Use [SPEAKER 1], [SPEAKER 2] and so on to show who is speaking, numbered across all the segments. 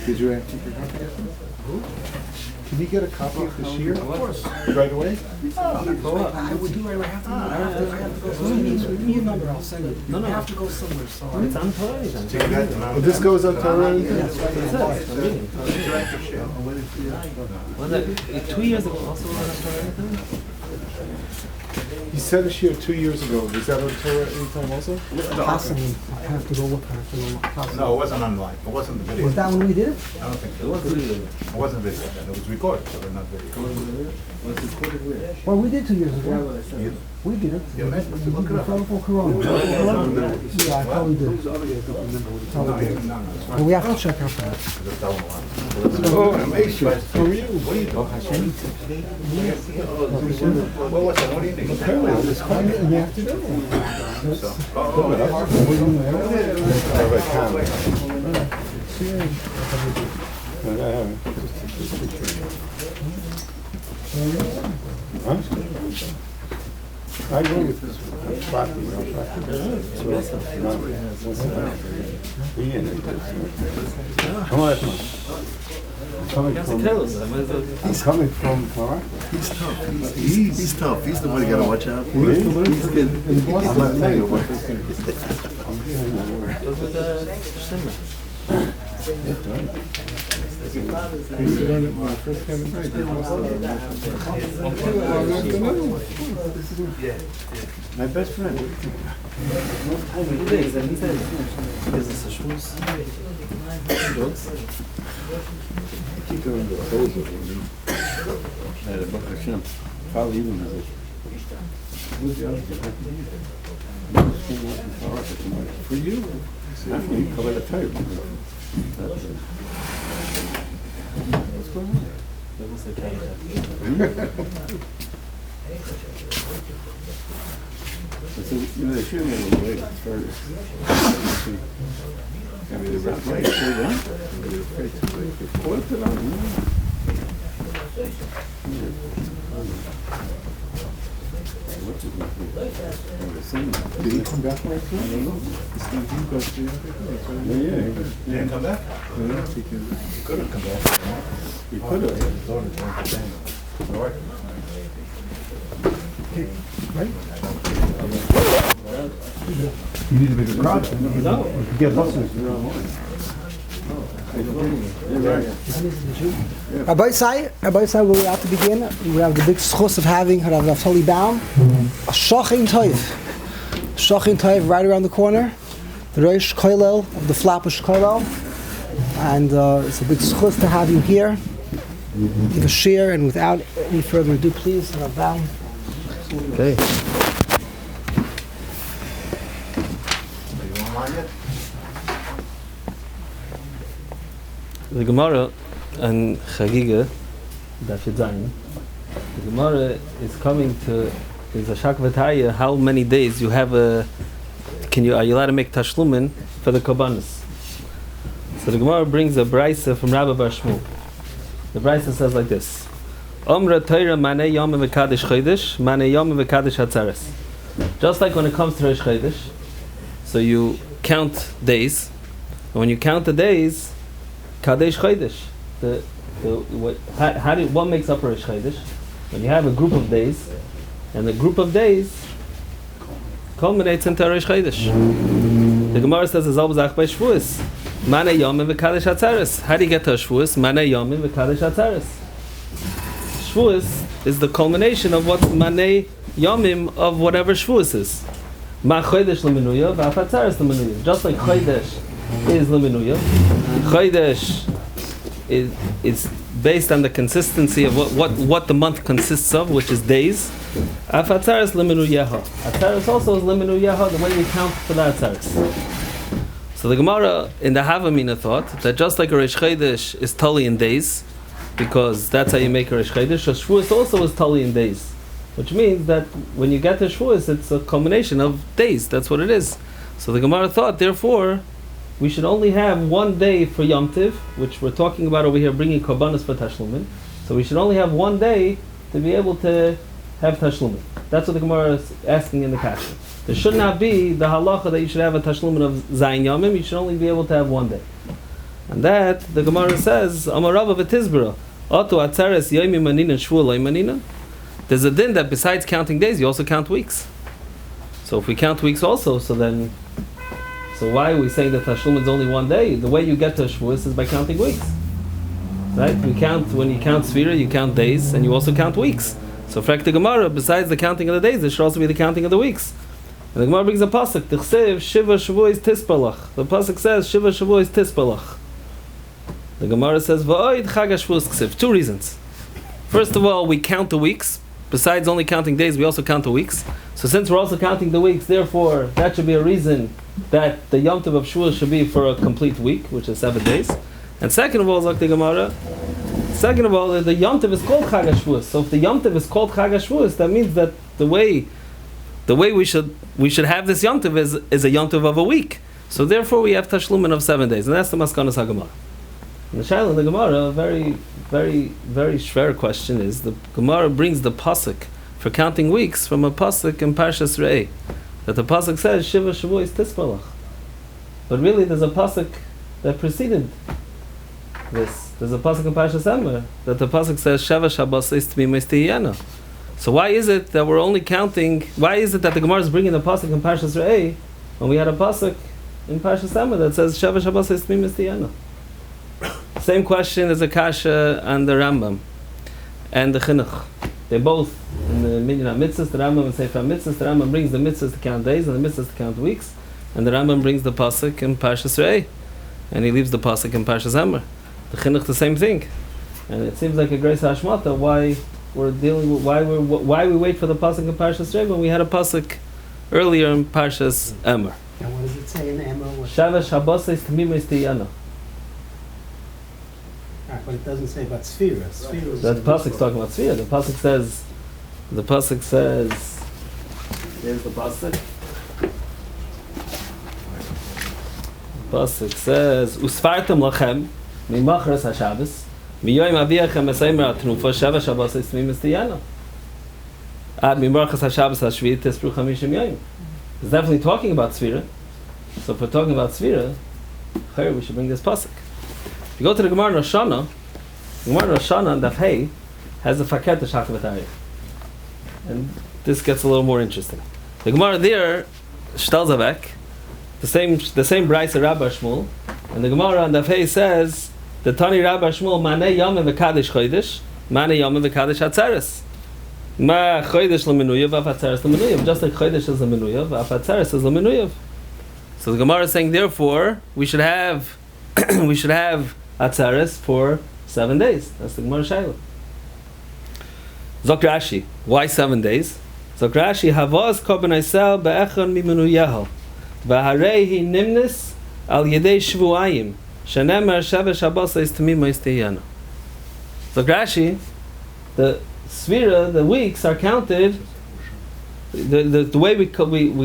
[SPEAKER 1] Did you take a copy of it? Can you get a copy of the Shiur? Of course. Right away?
[SPEAKER 2] I would do right away. I have to go somewhere. Give me a number, I'll send it. No, I have to go somewhere. So
[SPEAKER 3] It's on Torah.
[SPEAKER 1] Well, this goes on Torah?
[SPEAKER 3] That's it. 2 years ago also on Torah.
[SPEAKER 1] You said a Shiur 2 years ago. Was that on Torah anytime also?
[SPEAKER 2] Possibly. I have to go look. I have to go look. Possibly.
[SPEAKER 4] No, it wasn't online. It wasn't the video.
[SPEAKER 2] Was that when we did it?
[SPEAKER 4] I don't think so. It wasn't video then. It was recorded, but not video.
[SPEAKER 2] Well, we did 2 years ago. We did it.
[SPEAKER 4] You met? Look it up.
[SPEAKER 2] Before Corona. Yeah, I probably did. Well, we have to check out for that.
[SPEAKER 1] Oh, amazing. From you.
[SPEAKER 4] What do you do? What was that? What do you think?
[SPEAKER 2] And you have to do
[SPEAKER 1] I go with this He's coming from Florida.
[SPEAKER 5] He's tough. He's tough. He's the one you gotta watch out for. He's good. I'm not telling you what.
[SPEAKER 1] My best friend. Keep going to the hose probably even as for you, after you cover the tape. What's going on? So, you know, they should have made a way first. I mean, the rest right put it on. Did he come back like that? I don't know. Yeah.
[SPEAKER 4] He didn't come back?
[SPEAKER 1] Yeah, he
[SPEAKER 4] could have come back.
[SPEAKER 1] He could have. Right? You need a bigger crowd. No. You can get buses.
[SPEAKER 2] Rabbi Sai, where we have to begin, we have the big schus of having HaRav Naftoli Baum, a Shochin Toiv right around the corner, the Rosh Koilel of the Flatbush Koilel, and it's a big schus to have you here. Give a shiur, and without any further ado, please, HaRav Baum.
[SPEAKER 3] Okay. The Gemara and Chagiga, Daf Zayin. The Gemara is coming to is a shakvataya. How many days you have a? Are you allowed to make tashlumin for the korbanos? So the Gemara brings a brisa from Rabbi Bar Shmuel. The brisa says like this: Omra Torah Mane Yom v'Kadesh Chodesh, Mane Yom v'Kadesh Hatzares. Just like when it comes to Rosh Chodesh, so you count days, and when you count the days, Kadesh Chodesh. What makes up Rosh Chodesh? When you have a group of days, and the group of days culminates into Rosh Chodesh. The Gemara says, "Zalbazach by Shavuos, Mane Yomim v'Kadesh Hatzares." How do you get to Shavuos? Mane Yomim v'Kadesh Hatzares. Shavuos is the culmination of what's Mane Yomim of whatever Shavuos is. Ma Chodesh l'menuya v'af Hatzares l'menuya. Just like Chodesh is l'menuya, Chodesh is based on the consistency of what the month consists of, which is days. Af Hatzares l'menuyaha. Hatzares also is l'menuyaha, the way we count for the Hatzares. So the Gemara in the Havamina thought that just like a Rosh Chodesh is totally in days, because that's how you make a Rosh Chodesh, so Shavuos also is totally in days. Which means that when you get to Shavuos, it's a combination of days. That's what it is. So the Gemara thought, therefore, we should only have one day for Yom Tiv, which we're talking about over here, bringing korbanos for Tashlumin. So we should only have one day to be able to have Tashlumin. That's what the Gemara is asking in the Kasha. There should not be the halacha that you should have a Tashlumin of Zayin Yomim. You should only be able to have one day. And that, the Gemara says, HaRav v'tizbara, Oto atzeres yomi manina shvua loy manina. There's a din that besides counting days, you also count weeks. So if we count weeks also, so why are we saying that Tashlum is only one day? The way you get to Shavuos is by counting weeks. Right? When you count Sfira, you count days, and you also count weeks. So for the Gemara, besides the counting of the days, there should also be the counting of the weeks. And the Gemara brings a pasuk, Tichsev Shiva Shavuos Tispalach. The pasuk says, Shiva Shavuos Tispalach. The Gemara says, V'oid Chag HaShavuos Ksiv. Two reasons. First of all, we count the weeks. Besides only counting days, we also count the weeks. So since we're also counting the weeks, therefore, that should be a reason that the Yom Tov of Shavuos should be for a complete week, which is 7 days. And second of all, Zok the Gemara, the Yom Tov is called Chag HaShavuos. So if the Yom Tov is called Chag HaShavuos, that means that the way we should have this Yom Tov is a Yom Tov of a week. So therefore, we have Tashlumin of 7 days, and that's the Maskanas HaGemara. And the Shaila in the Gemara, a very, very, very shver question is, the Gemara brings the pasuk for counting weeks from a pasuk in Parshas Re'eh, that the pasuk says Shiva Shavuos Tispalach. But really, there's a pasuk that preceded this. There's a pasuk in Parshas Emor that the pasuk says Sheva Shabbos Tmimos Tihiyana. So why is it that we're only counting? Why is it that the Gemara is bringing the pasuk in Parshas Re'eh when we had a pasuk in Parshas Emor that says Sheva Shabbos Tmimos Tihiyana? Same question as the Kasha and the Rambam and the Chinuch. They both in the Minyan HaMitzvahs, the Rambam and Sefer HaMitzvahs. The Rambam brings the mitzvahs to count days and the mitzvahs to count weeks, and the Rambam brings the pasuk in Parshas Re'eh, and he leaves the pasuk in Parshas Emor. The Chinuch the same thing, and it seems like a grace hashmata why we wait for the pasuk in Parshas Re'eh when we had a pasuk earlier in Parshas Emor.
[SPEAKER 2] And what does it say in the Emor?
[SPEAKER 3] Shava Shabbos Tmimos Tihiyana.
[SPEAKER 2] But it doesn't say about Sfira.
[SPEAKER 3] That the pasuk's talking about Sfira. The pasuk says, here's the pasuk. The pasuk says, Usfartem lachem mimachras haShabbos miyoyim aviachem esaymer atrufa sheva Shabbos tmimos tihiyana ad mimachras haShabbos hashvit tespru chamishim yoyim. It's definitely talking about Sfira. So if we're talking about Sfira, we should bring this pasuk. You go to the Gemara Rosh Hashanah, and Daf Hey has a faket Shachvat. And this gets a little more interesting. The Gemara there, Shtalzavek, the same Brayse Rabbi Shmuel, and the Gemara on Daf Hey says, the Tani Rabbi Shmuel, Mane Yomim v'Kadesh Chodesh, Mane Yomim v'Kadesh Atzeres. Ma Chodesh l'Menuyev, Af Atzeres l'Menuyev. Just like Chodesh is l'Menuyev, Af Atzeres is l'Menuyev. So the Gemara is saying, therefore, we should have Atzeres for 7 days. That's the Gemara Shaila. Zok Rashi, why 7 days? Zok Rashi, Havaz Korban Eisel be'echon mimenu yehel v'hareihi nimnis al yedei shvuayim shenemar sheva shabbos tmimos tihiyana. Zok Rashi, the Sfira, the weeks are counted. The way we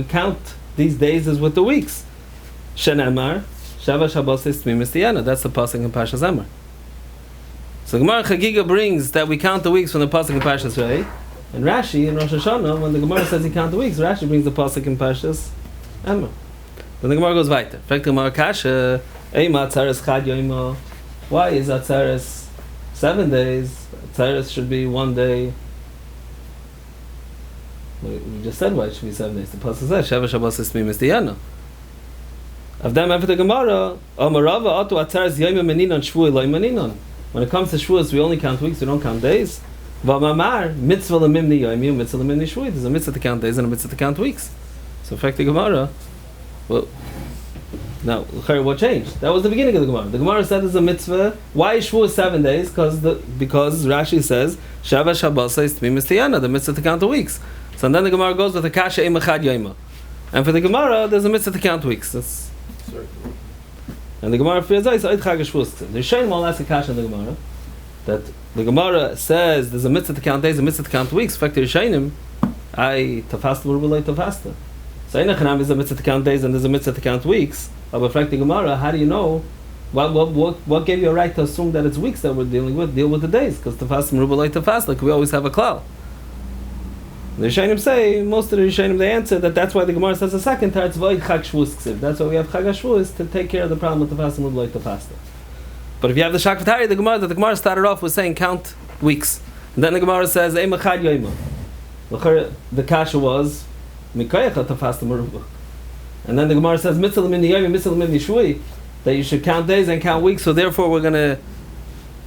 [SPEAKER 3] count these days is with the weeks. Shenemar Sheva Shabbos tmimos tihiyana. That's the pasuk in Parshas Emor. So Gemara Chagiga brings that we count the weeks from the pasuk in Parshas Re'eh, and Rashi in Rosh Hashanah, when the Gemara says he count the weeks, Rashi brings the pasuk in Parshas Emor. Then the Gemara goes weiter. In fact, the Gemara Kasha, Eima Atzeres Chad Yoima. Why is Atzeres 7 days? Atzeres should be 1 day. We just said why it should be 7 days. The pasuk says Sheva Shabbos tmimos tihiyana. Of them after the Gemara, HaRav Oto Atzeres Yoima Meninon Shvui Loi Meninon. When it comes to Shavuos, we only count weeks, we don't count days. V'amamar, mitzvah l'mimni yomi, mitzvah l'mimni shvui. There's a mitzvah to count days and a mitzvah to count weeks. So, in fact, the Gemara, well, now, what changed? That was the beginning of the Gemara. The Gemara said there's a mitzvah. Why is Shavuos 7 days? Because Rashi says, Sheva Shabbos tmimos tihiyana, the mitzvah to count the weeks. So then the Gemara goes with the kasha eim echad yoima. And for the Gemara, there's a mitzvah to count weeks. That's and the Gemara fears the Rishonim all ask a kasha in the Gemara that the Gemara says there's a mitzvah to count days, a mitzvah to count weeks. In fact, the Rishonim, tafasta l'rubulay tafasta. So Einachanam is a mitzvah to count days and there's a mitzvah to count weeks. But in fact, the Gemara, how do you know? What gave you a right to assume that it's weeks that we're dealing with? Deal with the days, because tafasta l'rubulay tafasta. Like we always have a klal. The Rishonim say, most of the Rishonim, they answer that that's why the Gemara says a second time, it's Void Chag Shavuos Ksiv. That's why we have Chag HaShavuos to take care of the problem with the fast and like the pasta. But if you have the Shakvatari, the Gemara started off with saying count weeks. And then the Gemara says, Eim Echad Yoima. The kasha was, Mikayecha Tafasta Meruba. And then the Gemara says, Mitzvah Min Yomi, Mitzvah Min Shui, that you should count days and count weeks, so therefore we're going to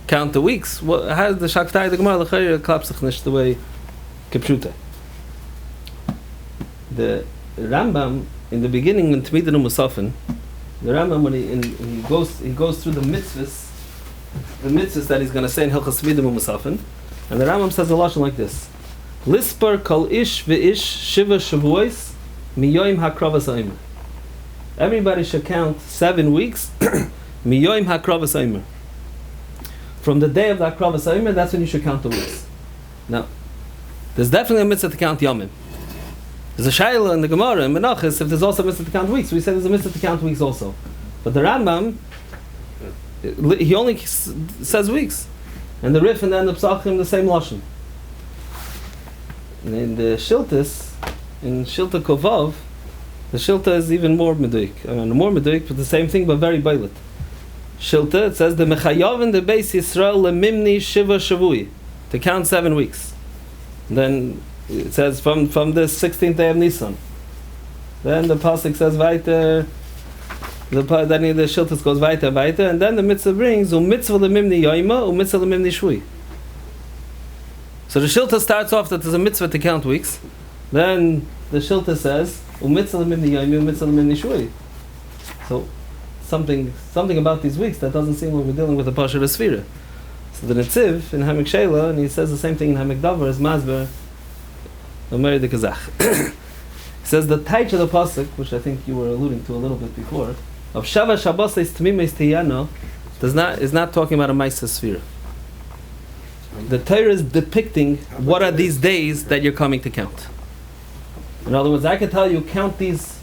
[SPEAKER 3] count the weeks. Well, how does the Shakvatari, the Gemara, L'chayr, Klapsachnish, the way Kipshute. The Rambam, in the beginning, in Tmidah Musafin, the Rambam, when he goes through the mitzvahs that he's going to say in Hilchas Tmidah Musafin, and the Rambam says a lashon like this: Lispar kol ish ve'ish shiva shavuos miyoim hakravas ha'omer. Everybody should count 7 weeks miyoim hakravas ha'omer. From the day of the hakravas ha'omer, that's when you should count the weeks. Now, there's definitely a mitzvah to count yomim. There's a shayla in the Gemara in Menachos if there's also a mitzvah to count weeks. We say there's a mitzvah to count weeks also. But the Rambam, he only says weeks. And the Rif and the end of Psachim, the same lashon. And in the Shiltas, in Shilta Kovav, the Shilta is even more meduik. More meduik, but the same thing, but very bailit. Shilta, it says, the Mechayavin the Beis Yisrael lemimni shiva shavui, to count 7 weeks. And then it says from the 16th day of Nisan. Then the pasuk says weiter. Then the shiltas goes weiter, and then the mitzvah brings mitzvah lemimni yoima mitzvah lemimni shui. So the shilta starts off that there's a mitzvah to count weeks. Then the shilta says mitzvah lemimni yoima mitzvah lemimni shui. So something about these weeks that doesn't seem like we're dealing with a pasha sfira. So the Netziv in Hamek Sheila, and he says the same thing in Hamek Davar as Masber. Omer de Kazach. He says the taich of the pasuk, which I think you were alluding to a little bit before, of Shava Shabbos Tmimis Tiyano, is not talking about a Maisa Sfira. The Torah is depicting what are these days that you're coming to count. In other words, I can tell you count this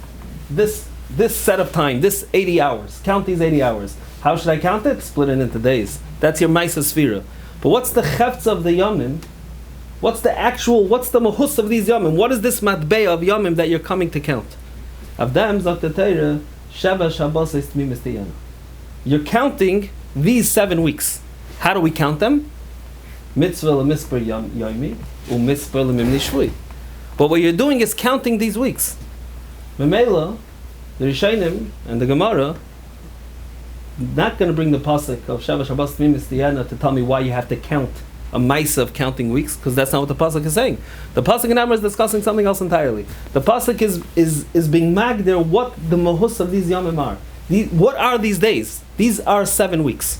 [SPEAKER 3] set of time, this 80 hours. Count these 80 hours. How should I count it? Split it into days. That's your Maisa Sfira. But what's the chefts of the Yomim? What's the mahus of these Yomim? What is this matbei of Yomim that you're coming to count? Avdam zot the Torah, Sheva Shabbos Tmimis Tiyana. You're counting these 7 weeks. How do we count them? Mitzvah l'mispar yomi, u'mispar l'mimni shui. But what you're doing is counting these weeks. Memela, the Rishonim and the Gemara, not going to bring the pasuk of Sheva Shabbos Tmimis Tiyana to tell me why you have to count a maisa of counting weeks, because that's not what the pasuk is saying. The pasuk in Amar is discussing something else entirely. The pasuk is being magder what the mahus of these yomim are. What are these days? These are 7 weeks.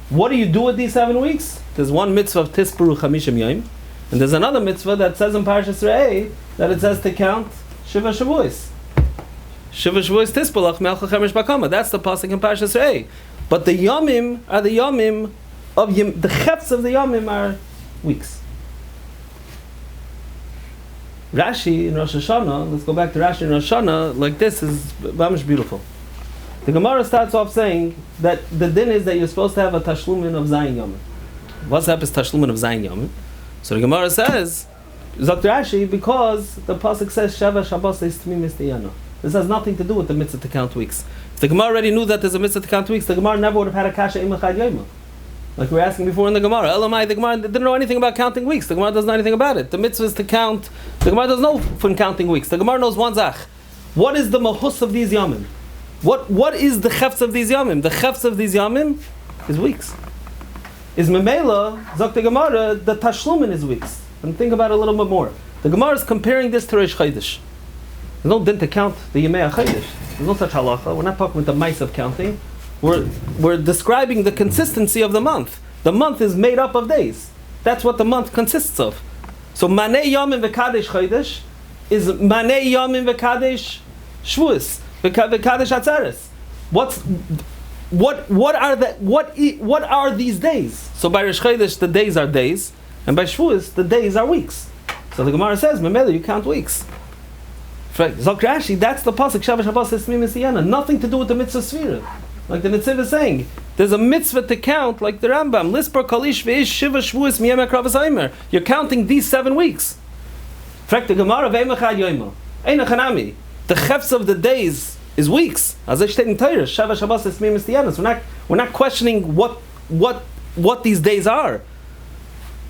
[SPEAKER 3] What do you do with these 7 weeks? There's one mitzvah of Tispuru Chamishim Yom, and there's another mitzvah that says in Parashas Re'eh that it says to count Shiva Shavuos. Shiva Shavuos Tispulach Melcha Chemesh Bakama. That's the pasuk in Parashas Re'eh. But the yomim are the yomim of the chefs of the yomim are weeks. Rashi in Rosh Hashanah, let's go back to Rashi in Rosh Hashanah, like this is mamish beautiful. The Gemara starts off saying that the din is that you're supposed to have a tashlumin of Zayin Yomim. What's up is tashlumin of Zayin Yomim? So the Gemara says, Dr. Rashi, because the pasuk says Sheva Shabbos Tmimis Tiyana. This has nothing to do with the mitzvah to count weeks. If the Gemara already knew that there's a mitzvah to count weeks, the Gemara never would have had a kasha imachad yoma. Like we were asking before in the Gemara. Elamai, the Gemara didn't know anything about counting weeks. The Gemara doesn't know anything about it. The mitzvah is to count. The Gemara doesn't know from counting weeks. The Gemara knows one zach. What is the mahus of these yomim? What is the chefs of these yomim? The chefs of these yomim is weeks. Is memela, zok the Gemara, the tashlumin is weeks. And think about it a little bit more. The Gemara is comparing this to Reish Chodesh. There's no din to count the Yemei HaChodesh. There's no such halacha. We're not talking with the mice of counting. We're describing the consistency of the month. The month is made up of days. That's what the month consists of. So Manei Yomim V'Kadesh Chodesh is Manei Yomim V'Kadesh Shvuos V'Kadesh Atzeres. What are these days? So by Rosh Chodesh the days are days, and by Shvuos the days are weeks. So the Gemara says, Memele, you count weeks. Zok Rashi, that's the pasuk Sheva Shabbos Tmimis Tiyana. Nothing to do with the mitzvah sfira. Like the Netziv is saying, there's a mitzvah to count, like the Rambam, Lispar Kalish Veish Shiva Shvuos Miyem HaKravas Ha'omer. You're counting these 7 weeks. The Gemara Ve'emachad Yoima. Eina Chanami. The chefs of the days is weeks. As I state in Torah, Shava Shabbos is Mimis Tiyanos. We're not questioning what these days are.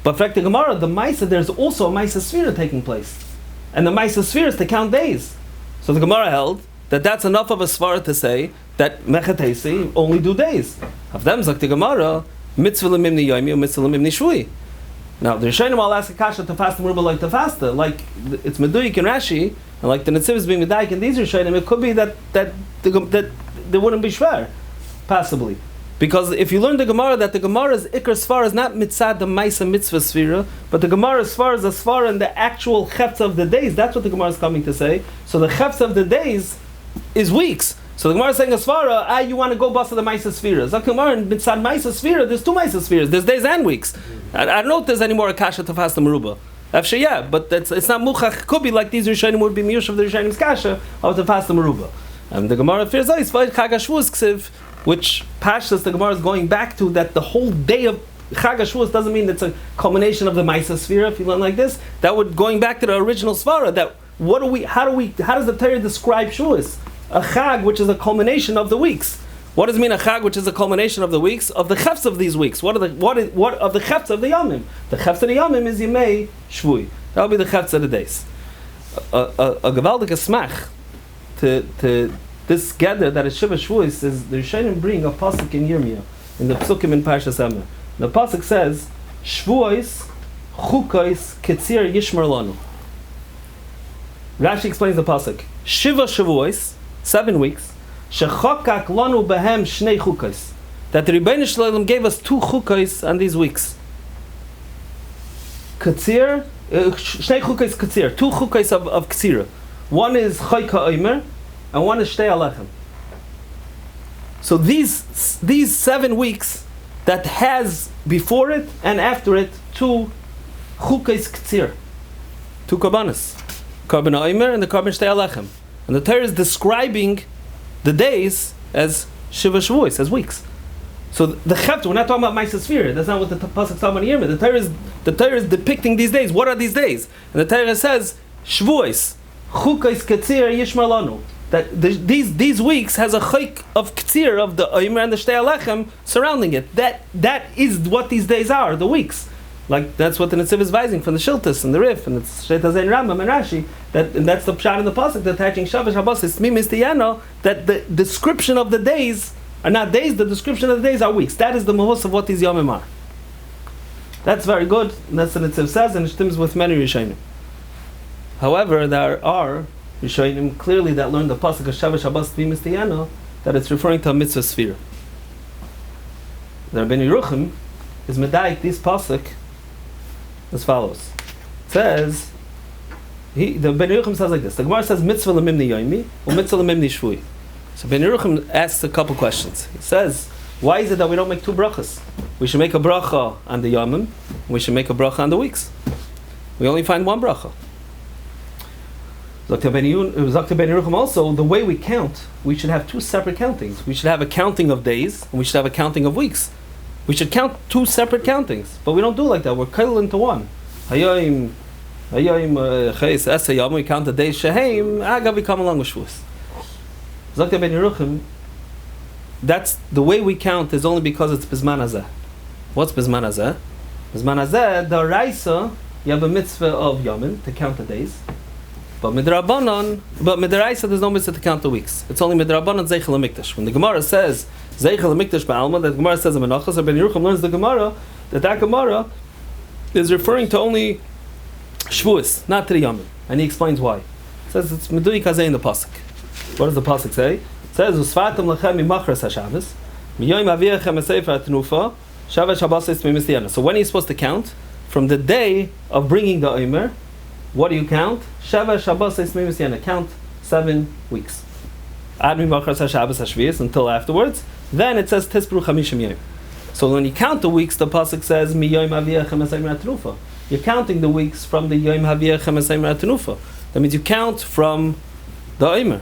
[SPEAKER 3] But for the Gemara, the Maisa, there's also a Maisa Sphira taking place. And the Maisa Sphira is to count days. So the Gemara held that that's enough of a Svara to say that Mechatesi only do days. Of them, Zak the Gemara, Mitzvah Lemimni Yomi, Mitzvah Lemimni Shvui. Now, the Rishonim all ask a kasha to fast the Merubah like to fast it. Like, it's Meduyik and Rashi, and like the Netziv is being Medayik and these Rishonim, it could be that they wouldn't be shver, possibly. Because if you learn the Gemara, that the Gemara's Ikar Sfar is not mitzad the Maisa Mitzvah Sfira, but the Gemara's Sfar is a Sfar in the actual Chefts of the days. That's what the Gemara is coming to say. So the Chefts of the days is weeks. So the Gemara is saying a Svara, you want to go bust the Maisa Sfira. Zak Gemara in mitzad Maisa Sfira, there's two Maisa Sfiras. There's days and weeks. I don't know if there's any more Akasha to fast the Merubah. Actually, yeah, but it's not Muchach. Could be like these Rishonim would be Miyush of the Rishonim's Kasha of the fast the Merubah. And the Gemara fears is Chag HaShavuos Ksiv, which Pashtas the Gemara is going back to, that the whole day of Chag HaShavuos doesn't mean it's a culmination of the Maisa Sfira. If you learn like this, that would going back to the original Svara. That how does the Torah describe Shavuos? A Chag, which is a culmination of the weeks. What does it mean a Chag, which is a culmination of the weeks, of the Chefs of these weeks? What of the Chefs of the Yomim? The Chefs of the Yomim is Yemei Shvui. That will be the Chefs of the days. A Gavaldik Smach to this gather that is Shiva Shvuos is the Rishonim bring a pasuk in Yirmiyah in the Psukim in Parshas Emor. The pasuk says Shvuos Chukos Ketzir Yishmar Lanu. Rashi explains the pasuk. Shiva Shavuos, 7 weeks. Shechokak Lanu Behem Shnei Chukos. That the Rebbeinu Shalom gave us 2 chukos on these weeks. Ketzir, Shnei Chukos Ketzir, 2 chukos of Ketzira. One is Chayka Omer, and one is Shtei Alechem. So these 7 weeks that has before it and after it 2 chukos Ketzir, 2 korbanos, Korban Omer and the Korban Shtei Alechem. And the Torah is describing the days as Shiva Shavuos, as weeks. So the Chefta, we're not talking about Maisa Sfira. That's not what the pasuk is talking about. The Torah is depicting these days. What are these days? And the Torah says Shavuos, Chukos Ketzir Yishmar Lanu. That these weeks has a chayk of Ketzir of the Omer and the Shtei Alechem surrounding it. That is what these days are, the weeks. Like that's what the Netziv is advising from the Shiltas and the Rif and the Shet Hazayin Rambam and Rashi. And that's the pshat in the pasuk, the attaching Shabbos Shabbos is Mimis Tiyano. That the description of the days are not days. The description of the days are weeks. That is the mahus of what these yomim are. That's very good. And that's what the Netziv says, and it stems with many Rishonim. However, there are Rishonim clearly that learn the pasuk of Shabbos Shabbos Mimis Tiyano that it's referring to a mitzvah sphere. The Rabbeinu Yeruchim is medayik this pasuk as follows. It says, the Ben Yeruchim says like this. The Gemara says mitzvah lemimni yomi or mitzvah lemimni shvui. So Ben Yeruchim asks a couple questions. He says, why is it that we don't make 2 brachas? We should make a bracha on the yomim. We should make a bracha on the weeks. We only find 1 bracha. Dr. Ben Yeruchim also, the way we count, we should have 2 separate countings. We should have a counting of days and we should have a counting of weeks. We should count 2 separate countings, but we don't do like that. We're cut into one. We count the days sheheim. Agav, we come along with Shavuos. Zakta ben Yeruchim. That's the way we count is only because it's bizman hazeh. What's bizman hazeh? Bizman hazeh, the Raisa, you have a mitzvah of Yomin to count the days, but midrabanan, there's no mitzvah to count the weeks. It's only midrabanan zeichel hamikdash. When the Gemara says zeichel hamikdash ba'alma, that Gemara says in Menachos, or Ben Yeruchim learns the Gemara that Gemara is referring to only Shavuos, not to the Yomim, and he explains why. He says it's meduyik hazeh in the pasuk. What does the pasuk say? It says usfatem lechem mimachras hashavos miyoyim aviachem esefer atnufa shavet shabbos mimis tiyana. So when are you supposed to count? From the day of bringing the Omer. What do you count? Shavet shabbos mimis tiyana. Count 7 weeks. Ad mimachras hashavos hashvius until afterwards. Then it says tispru chamishim yom. So when you count the weeks, the pasuk says miyoyim aviachem esefer atnufa. You're counting the weeks from the Yom Haviachem Esemer Atenufa. That means you count from the Omer.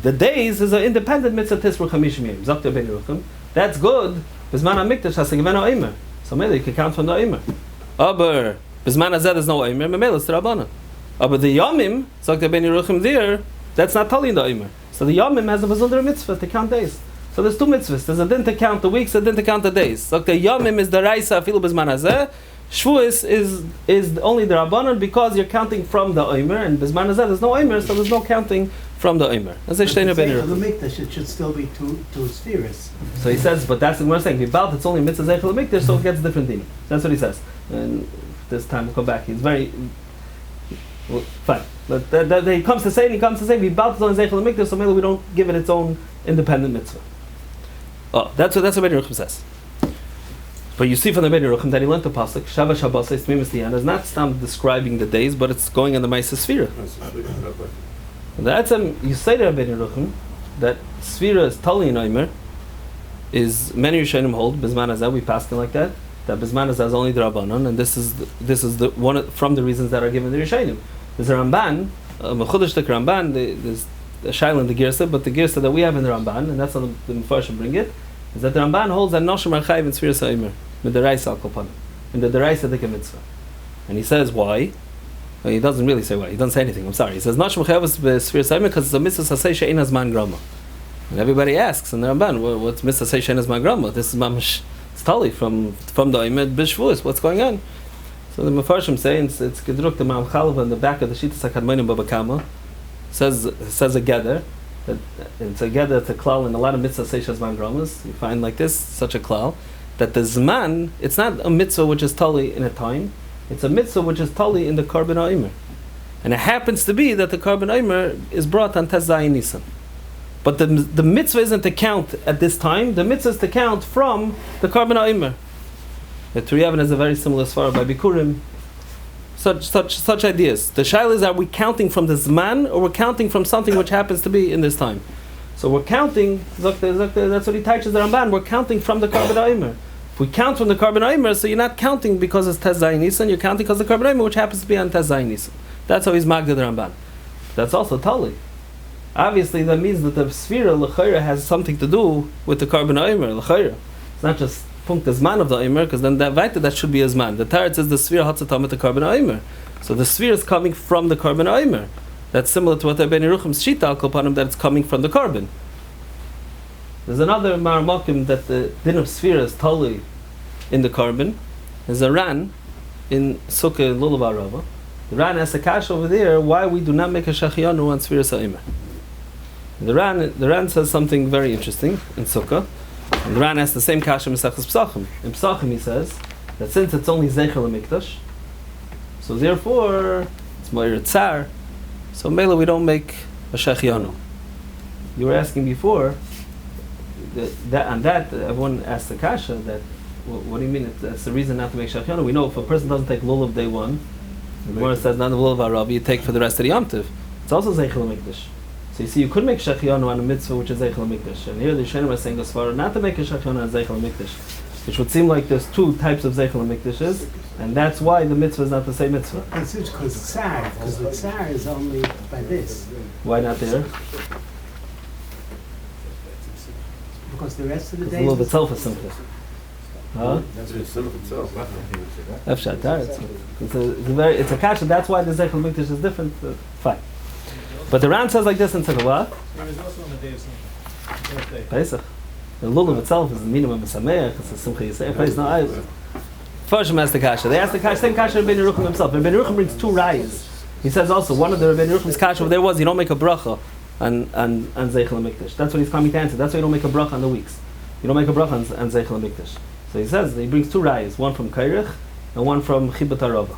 [SPEAKER 3] The days is an independent mitzvah tisru chamishim yom. Zakta ben Yeruchim. That's good. Bizman hamikdash has a given Omer. So maybe you can count from the Omer. Bizman hazeh there's no Omer. Maybe it's the Rabbanan. The Yomim, Zakta ben Yeruchim there, That's not tali in the Omer. So the Yomim has a besondere mitzvah to count days. So there's two mitzvahs. There's a din to count the weeks, a din to count the days. So the Yomim is the Raisa afilu bezman hazeh. Shavuos is only the Rabbanon because you're counting from the Omer, and bezman hazeh there's no Omer, so there's no counting from the Omer. That's the Shteiner Ben
[SPEAKER 6] The
[SPEAKER 3] Yerucham.
[SPEAKER 6] Mikdash, it should still be two spheres.
[SPEAKER 3] So he says, but that's what we're saying. Vibalt, it's only mitzvah zeichel mikdash, so it gets different din. That's what he says. And this time we'll come back. He's very well, fine. But he comes to say, Vibalt is only zeichel mikdash, so maybe we don't give it its own independent mitzvah. Oh, that's what Ben Yerucham says. But you see from the Ben Yerucham that he learned the pasuk Shava Shabbos Tmimus Liyan is not stam describing the days, but it's going in the Ma'aseh Sfira. That's you say to Ben Yerucham that Sfira is Tali in Omer is many Rishonim hold Bizman Hazeh, we passed it like that Bizman Hazeh is only the Rabbanon, and this is the one from the reasons that are given the Rishonim. There's a Ramban, Mechudesh the Ramban. There's a Shaila in the Girsa, but the Girsa that we have in the Ramban, and that's how the Mefarshim bring it, is that the Ramban holds that Noshim Archayiv in Sfira Omer with the Raisa Al Kopan in the Deraisa Dika Mitzvah, and he says why. Well, he doesn't really say why. He doesn't say anything. I'm sorry. He says Noshim Archayiv Sfira Omer because it's a Mitzvah Sasei She'ein Hazman Grama. And everybody asks in the Ramban, what's Mitzvah Sasei She'ein Hazman Grama? This is Mamash. It's totally from the Omer B'Shvuos. What's going on? So the Mefarshim say it's Gedruk the Ma'am Chalva in the back of the Shittas HaKadmonim Baba Kama says a gather that it's a gather, it's a klal in a lot of mitzvah seishas man gramas. You find like this such a klal that the zman, it's not a mitzvah which is tali in a time, it's a mitzvah which is tali in the Korban Omer, and it happens to be that the Korban Omer is brought on Tes Zayin Nisan. But the mitzvah isn't to count at this time. The mitzvah is to count from the Korban Omer. The Turiyavin has a very similar svara by Bikurim. Such ideas. The shaila is, are we counting from the zman or we're counting from something which happens to be in this time? So we're counting. That's what he teaches the Ramban. We're counting from the Korban Omer. If we count from the Korban Omer, so you're not counting because it's Tes Zayin Nisan. You're counting because the Korban Omer, which happens to be on Tes Zayin Nisan. That's how he's magda the Ramban. That's also tali. Obviously, that means that the Sfira l'chayra has something to do with the Korban Omer l'chayra. It's not just punkt the zman of the Omer, because then that should be a zman. The Tarot says the Sfira hatzatam with the Korban Omer. So the Sfira is coming from the Korban Omer. That's similar to what the Ben Yerucham's Shita al Kopanim, that it's coming from the Korban. There's another Maramakim that the din of Sfira is totally in the Korban. There's a Ran in Sukkah in Lulav Rava. The Ran asks a kasha over there why we do not make a Shachianu on Sfira Sa'imah. The Ran says something very interesting in Sukkah. And the Ran asks the same kasha in Mesachos Pesachim. In Pesachim he says that since it's only Zeichel HaMikdash, so therefore it's Moir Tzar, so Mela we don't make a Shachianu. You were asking before that everyone asked the kasha that what do you mean that's the reason not to make Shachianu? We know if a person doesn't take Lulav day one, the Gemara says none of Lulav HaRav you take for the rest of the Yom Tov. It's also Zeichel HaMikdash. So you see, you could make Shachianu on a mitzvah which is Zeichel HaMikdash. And here the Rishonim are saying the Svara not to make a Shachianu on Zeichel HaMikdash, which would seem like there's two types of Zeichel HaMikdashes, and that's why the mitzvah is not the same mitzvah.
[SPEAKER 6] It's because the tsar is only by this.
[SPEAKER 3] Why not there?
[SPEAKER 6] Because the rest of the
[SPEAKER 3] It's a
[SPEAKER 6] days...
[SPEAKER 3] little bit self-simpler. Huh?
[SPEAKER 4] That's in itself.
[SPEAKER 3] Efshat, it's a kasha, that's why the Zeichel HaMikdash is different. Fine. But the Ran says like this in Sukkah, what?
[SPEAKER 7] There is also on the day of birthday.
[SPEAKER 3] Pesach. The lulav itself is the minimum of Sameach, it's a Simcha Yisrael. No, first asked the kasha. They asked the kasha, same kasha Rabbeinu Yerucham himself. Rabbeinu Yerucham brings two rayas. He says also, one of the Rabbeinu Yerucham's kasha over there was, you don't make a bracha on Zeichel HaMikdash. That's what he's coming to answer. That's why you don't make a bracha on the weeks. You don't make a bracha on Zeichel HaMikdash. So he says, he brings two rayas, one from Kairich and one from Chibat HaRava.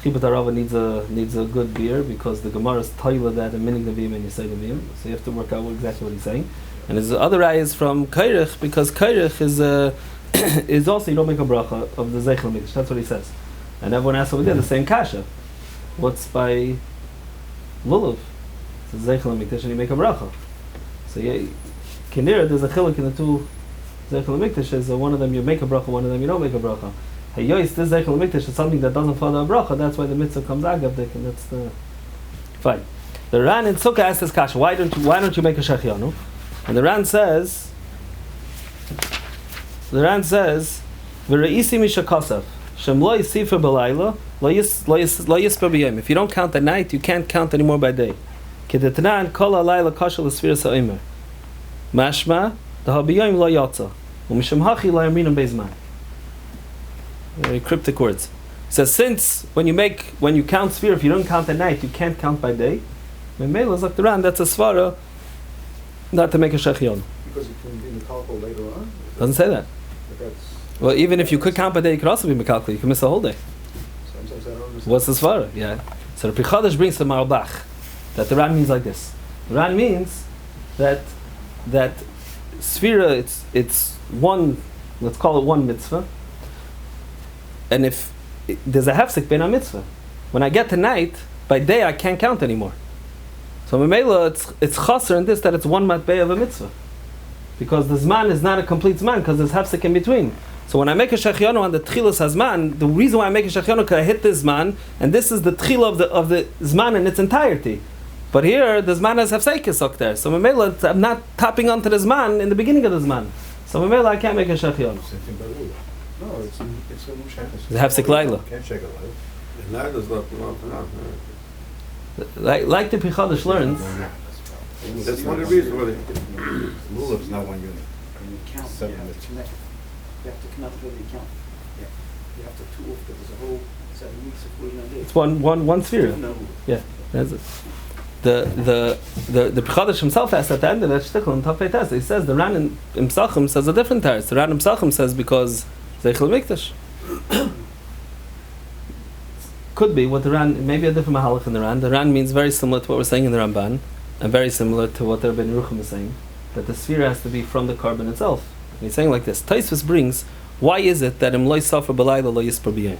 [SPEAKER 3] Chibat HaRava needs a good beer because the Gemara is toila that and minig nevim and yisay nevim. So you have to work out exactly what he's saying. And his other ayah from Kairich because Kairich is also you don't make a bracha of the Zeichel HaMikdash. That's what he says. And everyone asks over there the same kasha. What's by lulav? It's a Zeichel HaMikdash and you make a bracha. So yeah, Kinir, there's a chiluk in the two Zeichel HaMikdashes. One of them you make a bracha, one of them you don't make a bracha. Hey, yois, this Zeichel HaMikdash is something that doesn't follow a bracha. That's why the mitzvah comes agavdik, and that's the fine. The Ran in Sukkah asks this kasha, why don't you make a Shachianu? And the Ran says, V're'isi mishakasav shem lo yisifer b'layla lo yisper b'yom. If you don't count at night, you can't count anymore by day. You Kedetnan kol alayla kashal l'sfiras ha'omer. Mashma, the habiyoim lo yatsa. U'misham hachi lo yamrinam bezman. Very cryptic words. It says, since when you count sphere, if you don't count at night, you can't count by day. Memela is like the Ran, that's a svara, not to make a shechion.
[SPEAKER 1] Because it can be mechanical later on?
[SPEAKER 3] Doesn't say that.
[SPEAKER 1] But that's,
[SPEAKER 3] Well, even if you could count by day, you could also be mechanical. You could miss a whole day.
[SPEAKER 1] sometimes I don't understand.
[SPEAKER 3] What's the svara? Yeah. So the Prichadash brings the Marabach that the Ran means like this. The Ran means that Sphira, it's one, let's call it one mitzvah. And if there's a hefsek ben a mitzvah, when I get to night, by day I can't count anymore. So Memela, it's chaser in this that it's one matbei of a mitzvah. Because the zman is not a complete zman, because there's hefsek in between. So when I make a shechionu on the tchilas hazman, the reason why I make a shechionu because I hit this zman, and this is the tchila of the zman in its entirety. But here, the zman has hefsekis up there. So Memela, I'm not tapping onto the zman in the beginning of the zman. So Memela, I can't make a shechionu.
[SPEAKER 4] Same thing by rule.
[SPEAKER 1] No, it's a mushachas.
[SPEAKER 3] The hefsek laila.
[SPEAKER 4] Can't shake it live.
[SPEAKER 5] The night is not enough.
[SPEAKER 3] Like the Pichadash learns,
[SPEAKER 5] That's one of the reasons why they...
[SPEAKER 4] Lulav is not one unit.
[SPEAKER 6] When you count, you
[SPEAKER 4] 7
[SPEAKER 6] have
[SPEAKER 4] minutes.
[SPEAKER 6] to connect. You have to connect with the count. You have to two off, because there's a whole 7 weeks of 49 days.
[SPEAKER 3] it's one sphere.
[SPEAKER 6] No.
[SPEAKER 3] Yeah, that's it. The Pichadash himself asks at the end of that shtickle in Tafei Tes, he says the Ran in Psachim says a different teretz. The Ran in Psachim says because Zeichel Mikdash. Could be what the Ran, maybe a different mahalach in the Ran. The Ran means very similar to what we're saying in the Ramban, and very similar to what the Rebbeinu Yerucham is saying, that the sphere has to be from the carbon itself. And he's saying like this. Taisvus brings, why is it that im loy suffer b'layla lo yispar b'yom?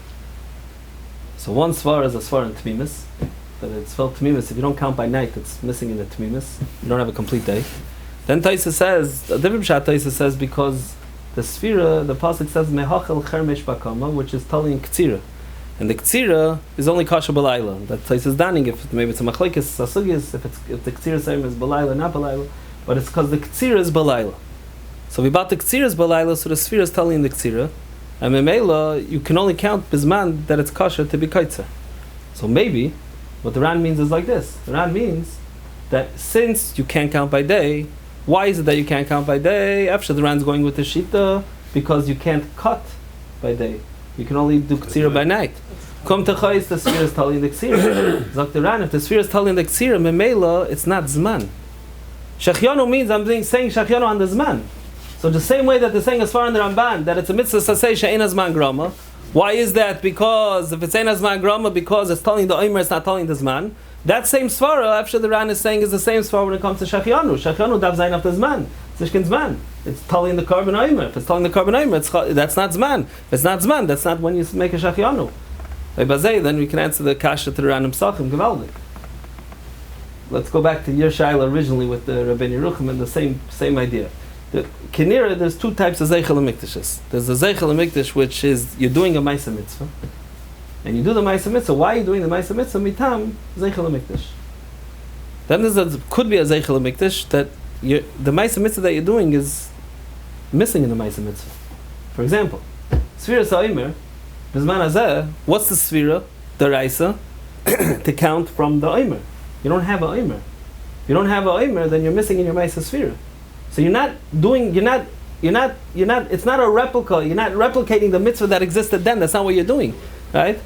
[SPEAKER 3] So one svar is a svar in Tmimis, that it's felt Tmimis. If you don't count by night, it's missing in the Tmimis. You don't have a complete day. Then Taisa says, a different pshat Taisa says, because the sphere, the pasuk says mehachel chermesh bakama, which is tali in ktsira. And the ktsira is only kasha b'layla. That Taisa is danning if maybe it's a machlekes, Sugyos, if the ktsira same is b'layla, not b'layla. But it's because the ktsira is b'layla. So we bought the ktsira is b'layla, so the sphere is tali in the ktsira. And memela, you can only count bizman that it's kasha to be kaitzer. So maybe what the Ran means is like this. The Ran means that since you can't count by day, why is it that you can't count by day? After the Ran's going with the shita, because you can't cut by day. You can only do ktsira by night. Come to chayis, the sphere is tali in the ktsira. Zok the Ran, if the sphere is tali in the ktsira, memela, it's not zman. Shechionu means I'm saying shechionu on the zman. So the same way that they're saying as far in the Ramban, that it's a mitzvah saseh she'en azman grama. Why is that? Because if it's ein azman grama, because it's telling the omer, it's not telling the zman. That same svara, after the Ran is saying, is the same svara when it comes to shechionu. Shechionu dav zayin of the zman. It's ishkin zman. It's telling the carbon omer. If it's telling the carbon omer, that's not zman. If it's not zman, that's not when you make a shechionu. By bazei, then we can answer the kasha to the Ran Psachim Gevaldik. Let's go back to your shaila originally with the Rebbeinu Yerucham and the same idea. The Kinira, there's two types of Zeichel HaMikdashes. There's the Zeichel HaMikdash, which is you're doing a Maisa Mitzvah. And you do the Maisa Mitzvah. Why are you doing the Maisa Mitzvah? Mitam Zeichel HaMikdash. Then could be a Zeichel HaMikdash that the Maisa Mitzvah that you're doing is missing in the Maisa Mitzvah. For example, Sfira Sa'imer, Bizman Hazeh, what's the Sfira, the Raisa, to count from the Omer? You don't have a Omer. If you don't have a Omer, then you're missing in your Maisa Sfira. So it's not a replica, you're not replicating the mitzvah that existed then, that's not what you're doing, right?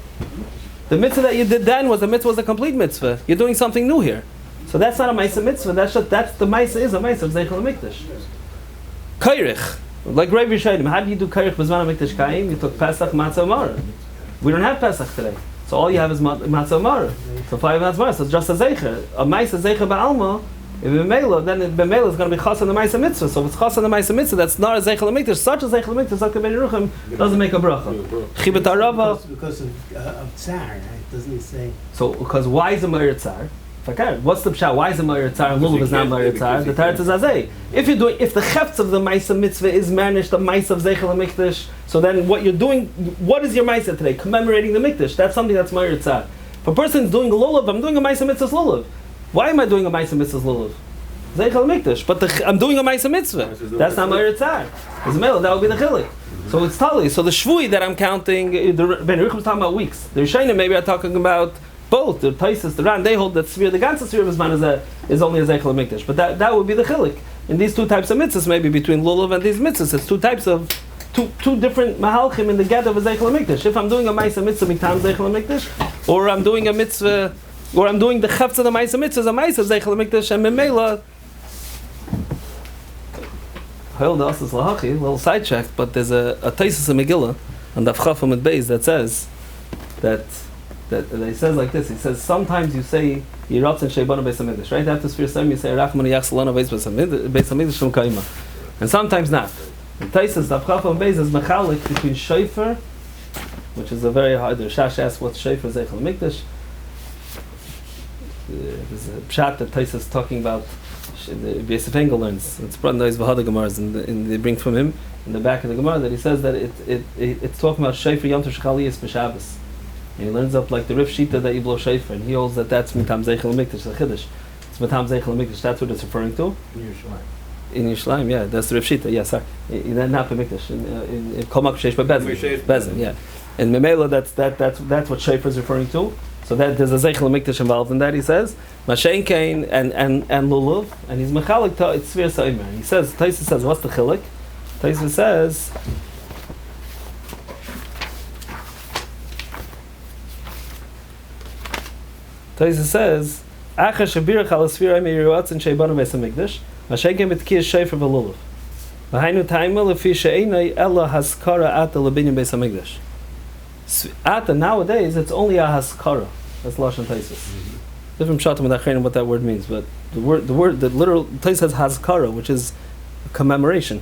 [SPEAKER 3] The mitzvah that you did then was a complete mitzvah. You're doing something new here. So that's not a Maisa mitzvah, that's the Maisa is a Maisa of Zeichel HaMikdash. Kairich, like Rav Yishayim, how do you do Kairich B'zman HaMikdash Kaim? You took Pesach, Matzah, Mara. We don't have Pesach today. So all you have is Matzah, Mara. So 5 Matzah, Mara, so it's just a Zeicher. A Maisa Zeicher Ba'alma, if B'meila, then B'meila is going to be Chas on the Maisa Mitzvah. So if it's Chas on the Maisa Mitzvah, that's not a Zeichel HaMikdash. Such a Zeichel HaMikdash, like the Rebbeinu Yerucham, doesn't make a bracha. Chibet HaRava.
[SPEAKER 6] Because of Tsar, right? Doesn't he say?
[SPEAKER 3] So, because why is a Meir Tsar? What's the pshat? Why is a Meir Tsar and Lulav is not Meir Tsar? The Teretz is Azay. If the Chefts of the Maisa Mitzvah is managed the Maisa of Zeichel HaMikdash, so then what you're doing, what is your Maisa today? Commemorating the Mikdash. That's something that's Meir Tsar. If a person's doing a Lulav, I'm doing a Maisa Mitzvah's Lulav. Why am I doing a Maisa Mitzvah's Lulav? Zeichel HaMikdash. But I'm doing a Maisa Mitzvah. That's not Meir Tsar. That would be the Chilik. So it's Tali. So the Shvui that I'm counting, the Ben Yerucham is talking about weeks. The Rishayim maybe are talking about both the Taisus, the Ran, they hold that Svira, the ganze Svira Bisman is only a Zeichel Mikdash. But that would be the chilik. In these two types of mitzvahs, maybe between Lulav and these mitzvahs, it's two types of, two different mahalchim in the get of a Zeichel Mikdash. If I'm doing a Maisa Mitzvah Miktam Zeichel Mikdash, or I'm doing a mitzvah, or I'm doing the Chavtz of the Maisa Mitzvah, a Maisa Zeichel Mikdash, and Memela, a little sidetracked, but there's a Taisus in Megillah, on the Avchafam at Beis, that says, that he says like this, he says, sometimes you say, Yiratzin Sheibana Beis HaMikdash, right after Sfir Sam, you say, Rachman Yachsalana Beis HaMikdash Shum Kaima. And sometimes not. The Taisus, the Avchafam Beis, is Mechalik between Shofar, which is a very hard, the Rashash asks what's Shofar Zeichel Mikdash. There's a pshat that Taisus is talking about, the Yosef Engel learns, it's brought in those Vahada Gemaras, and they bring from him, in the back of the Gemara, that he says that it's talking about Shofar Yom Tov Shechaliyas B'Shabbos. And he learns up like the Rif Shita that you blow Shofar, and he holds that that's Mitam Zeichel Mikdash, the Chiddush. It's Mitam Zeichel Mikdash, that's what it's referring to. In Yerushalayim, yeah, that's the Rif Shita, yeah, sorry. Not B'Mikdash, in Komak Sheish Bezin, yeah. And Memela, that's what Shofar is referring to. So that there's a Zeichel Mikdash involved in that, he says. Mashen Kain and Lulav, and he's Mechalik to it's Svir Saimer. He says, Taisus says, what's the Chilik? Taisus says, Acha Shabirach al Svir Aimer Yiratzin Sheibanu Beis HaMikdash, Mashen Kain B'Tkiyah Shofar V'Lulav. V'hainu Taima Lefi She'enai Ella Haskara Ata L'Binyan Beis HaMikdash. Ata, nowadays, it's only a haskara. That's Lashon Taisus. Different pshatim with Achrenim what that word means, but the literal Taisus says haskara, which is a commemoration.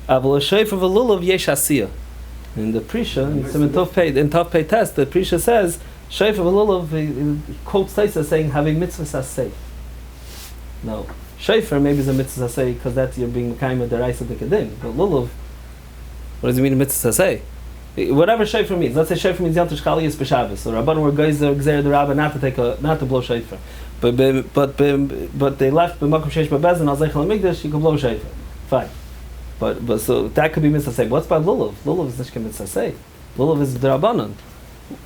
[SPEAKER 3] Aval Shofar V'Lulav Yesh Asiyah. In the Prisha, in Tov Pei test, the Prisha says Shofar V'Lulav, he quotes Taisus saying having mitzvah saseh. Now, Shofar maybe is a mitzvah saseh because that's you're being mekayim deraisa dekadim. But Lulav, what does it mean a mitzvah saseh? Whatever shofar means. Let's say shofar means Yom Tov Shechaliyas B'Shabbos. So Rabban were geyser gzer the Rabban not to blow shofar. But they left b'makom sheish b'bezin al Zeichel HaMikdash, you can blow shofar. Fine. But so that could be mitzvah say. What's about Lulav? Lulav is nishka mitzvah say. Lulav is D'Rabbanan.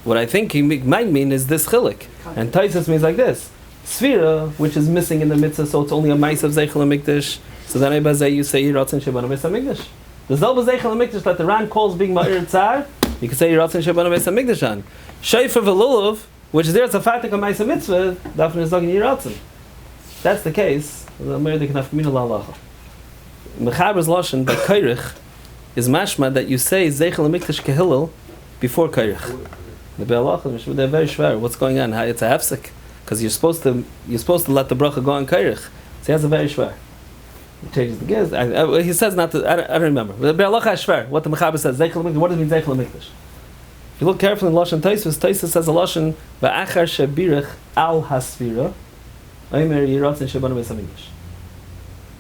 [SPEAKER 3] What I think he might mean is this chilik. And Taisus means like this. Sfira, which is missing in the mitzvah, so it's only a mice of Zeichel HaMikdash. So then you say Yiratzin Sheibanu Beis HaMikdash. The Zalba Zeichel HaMikdash that the Ran calls being Ma'ir Tzar, you can say Yiratzin Sheibanu Beis HaMikdash on. Shofar V'Lulav, which is there, it's a fatik of Ma'isa Mitzvah, Dafne is talking Yiratzin. That's the case. The Ma'ir Dekanaf Kamina La'alacha. Mechaber's Lashon by Kairich is mashma that you say Zeichel HaMikdash Kehillel before Kairich. The Be'alacha, they're very shver. What's going on? It's a hefsek. Because you're supposed to let the bracha go on Kairich. So he has a very shver. He changes the gears. He says not to. I don't remember. The Be'alacha Shver. What the Mechaber says. Zeichel HaMikdash. What does it mean Zeichel HaMikdash? If you look carefully in Lashon Taisus, Taisus says a Lashon Va'achar Shebirich Al Hasvira Omer Yiratzin Sheibanu Beis HaMikdash.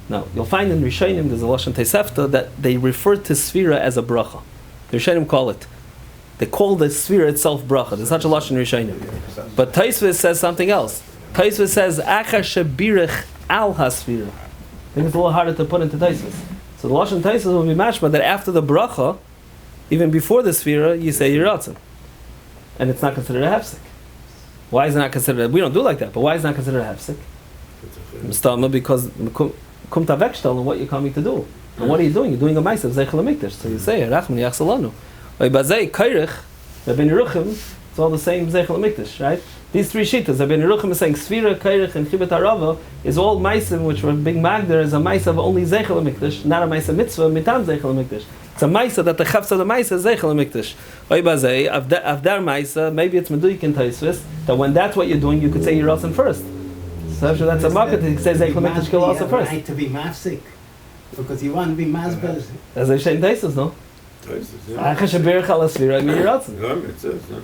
[SPEAKER 3] Now you'll find in Rishonim there's a Lashon Tosefta that they refer to Sfira as a bracha. The Rishonim call it. They call the Sfira itself bracha. There's such a Lashon Rishonim. But Taisus says something else. Taisus says Achar Shebirich Al Hasvira. I think it's a little harder to put into Taisus. So the Lashon Taisus will be mashma that after the bracha, even before the Sfira, you say Yiratzin. And it's not considered a hefsek. Why is it not considered? We don't do like that, but why is it not considered a hefsek? Mistama, because kum tavekshtal on what you're coming to do. And what are you doing? You're doing a ma'aser of Zeichel HaMikdash. So you say, Rachman Yachsalanu. Bazei, Kairich, Rabbi Yeruchim, it's all the same Zeichel HaMikdash, right? These three shitas, Rabbi Yeruchim is saying Sfira, Kairich, and Chibet HaRava is all ma'asim which were being magder as a ma'aser of only Zeichel HaMikdash, not a ma'aser mitzvah, mitam Zeichel HaMikdash. It's a ma'aser that the chavs of the ma'aser is Zeichel HaMikdash. Oy bazei, avdar ma'aser, maybe it's meduyik in Taisvis, that when that's what you're doing, you could say Yiratzin first. So after that's a market, it says Zeichel HaMikdash kill also first.
[SPEAKER 8] Right to be mafsik, because you want to be masbel.
[SPEAKER 3] As they say in Taisus, no? Achar Shebirich Al Hasvira Omer Yiratzin.
[SPEAKER 4] It says, no?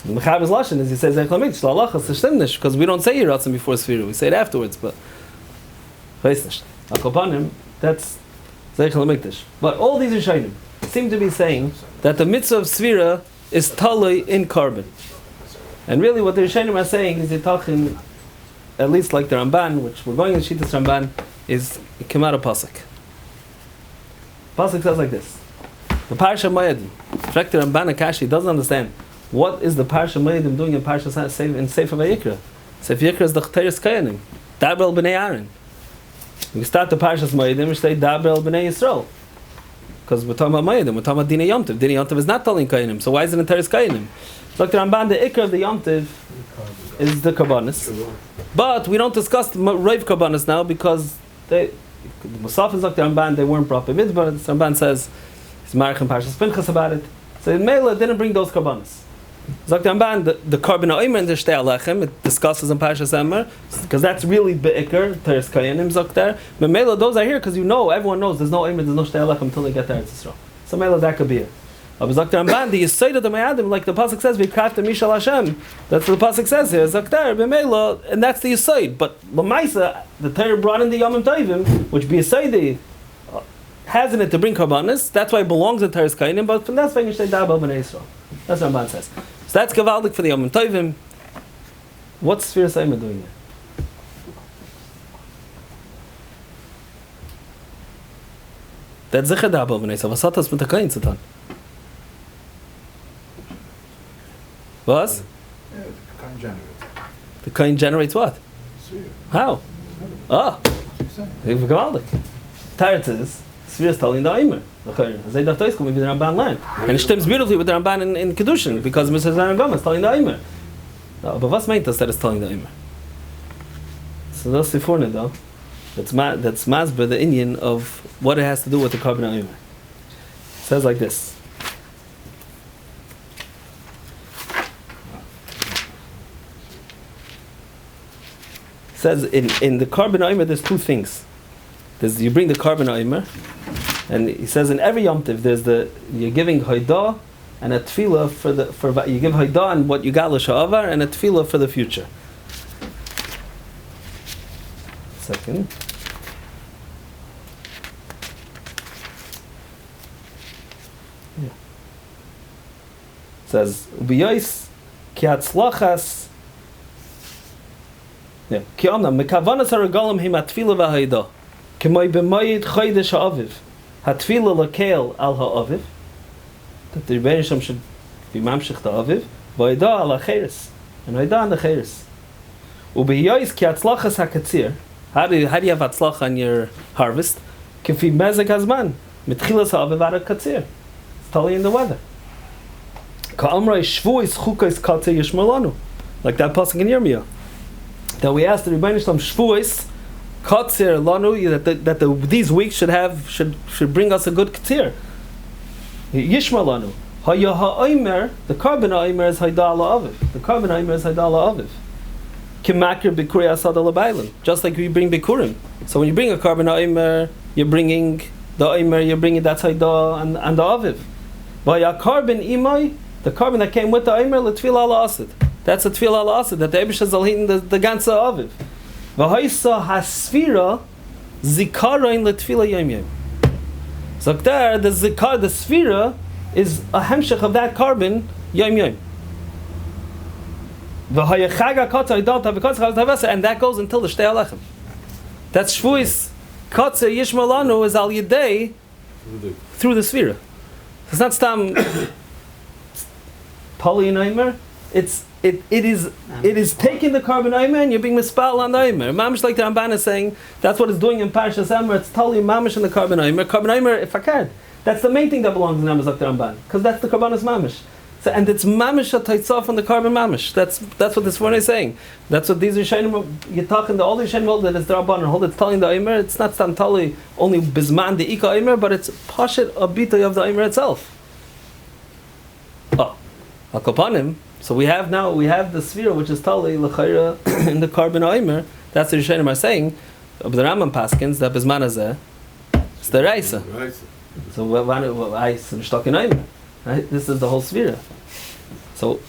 [SPEAKER 3] The Mechaber's Lashon is he says Zeichel HaMikdash, L'alacha, it's Shtemnish, because we don't say Yiratzin before Sfira, we say it afterwards, but Veisnish. Akopanim, that's Zeichel HaMikdash. But all these Rishonim seem to be saying that the mitzvah of Sfira is Talei in carbon. And really what the Rishonim are saying is they're talking, at least like the Ramban, which we're going in Shittas Ramban, is it came out of Pasuk. Pasuk says like this. The Parasha Mayadi, Frek the Ramban Akashi doesn't understand. What is the Parsha Moedim doing in Parsha in Sefer Vayikra? Sefer Vayikra is the Chteres Kayanim. Daber B'nei Aaron. We start the Parshas Moedim and say Daber B'nei Yisrael. Because we're talking about Moedim, we're talking about Dinei Yom Tov. Dinei Yom Tov is not telling Kayanim, so why is it in Teres Kayanim? Dr. Ramban, the Ikar of the Yom Tov is the Karbanis. But we don't discuss the Rav Karbanis now because the Musaf is Dr. Ramban, they weren't brought by Mitzvah. Ramban says, he's Marich and Parshas Pinchas about it. So Mela didn't bring those Karbanis. Dr. Ramban, the Karban Ha'omer and the Shtei Alechem, it discusses in Parshas Emor, because that's really Be'ikr, Teres Kayanim, Zokter. But Mela, those are here because everyone knows there's no Omer, there's no Shtei Alechem until they get to Eretz Yisrael. So Mela, that could be it. But Dr. Ramban, the Yisayid of the Me'adim, like the Pasuk says, V'krafta Mishal Hashem, that's what the Pasuk says here, Zokter, B'Mela, and that's the Yisayid. But L'maisa, the Torah brought in the Yomim Tovim, which be Yisayid, has in it to bring Karbanis, that's why it belongs in Teres Kayanim, but from that's why you say Dabel B'nei Yisrael. That's what Ramban says. So that's Gavaldik for the Yomim Tovim. What's Sfira Saima doing there? That's Zichar Dabel B'nei Yisrael. Was hat das mit der Kain zu tun? Was?
[SPEAKER 4] Yeah, the Kain generates.
[SPEAKER 3] The Kain generates what? How? Ah! Gavaldik. Teretz is Sfira is telling the Eimer. They don't talk with the Ramban line, and it stems beautifully with the Ramban in Kedushin because Mr. Ramban is telling the Eimer. But what meant that is telling the Eimer? So that's the forne though. That's masber the Indian of what it has to do with the Karban Eimer. It says like this. It says in the Karban Eimer there's two things. You bring the Karban Eimer. And he says in every Yom Tiv, you're giving Haidah and a Tefillah you give Haidah and what you got l'sha'avar and a Tefillah for the future. Second. Yeah. It says Ubiyos ki hatzlachas. Yeah. Ki amna mekavanas haragolim him atfila v'Haidah. K'may b'mayid chodesh ha'aviv. Hatfila lakel al ha'aviv, that the Rebbeinu Shem should be mamshich the aviv, v'ayda al ha'cheres, and v'ayda on the cheres. U'b'hiyois ki atzlachas ha'katzir, how do you have atzlacha on your harvest? Kifi mezek hazman, mitchilas ha'aviv ad ha'katzir. It's totally in the weather. Ka'amrei shvuis chukais katzir yishmalanu, like that pasuk in Yirmiyah. That we asked the Rebbeinu Shem shvuis, Katzir lanu, that these weeks should bring us a good katzir. Yishma lanu. Haya ha'omer, the Karban Ha'omer is Haidah la'aviv. The Karban Ha'omer is Haidah la'aviv. Kimakir bikuri asad al'baylim. Just like we bring bikurim. So when you bring a Karban Ha'omer, you're bringing the Omer, you're bringing that Haidah and the aviv. Vaya Karban imay, the Karban that came with the Omer, l'tfila al'asid. That's a tfila al'asid, that the Eibusha is alhitin the ganze aviv. V'hoisa hasfira zikaroin letfila yom yom. So there, the sfira is a hemshech of that Karban yom yom. V'hayachaga kotzer idalta v'kotzer chavos and that goes until the Shtei Alechem. That's shvuis kotzer yishmalanu is al yedei through the sfira. It's not stam pali and Eimer. It is taking the Karban Eimer and you're being mispal on the Eimer. Mamish, like the Ramban is saying, that's what it's doing in Parshas Emor. It's totally mamish in the Karban Eimer. Karban Eimer, if I can, that's the main thing that belongs in Amos, like the Ramban, because that's the Karbanis mamish. So, and it's mamish a taitzah from the Karban mamish. That's what this one is saying. That's what these Rishonim, you're talking, all the Rishonim hold that it's the Rabban and hold it's telling the Eimer. It's not totally only bizman the Ika Eimer, but it's pashit abitay of the Eimer itself. Oh, Akopanim. So we have the Sfira, which is totally l'chayra in the Karban Ha'omer. That's the Rishonim are saying. But the Rambam paskins that bizman hazeh, it's the Reisa. So right? This is the whole Sfira. So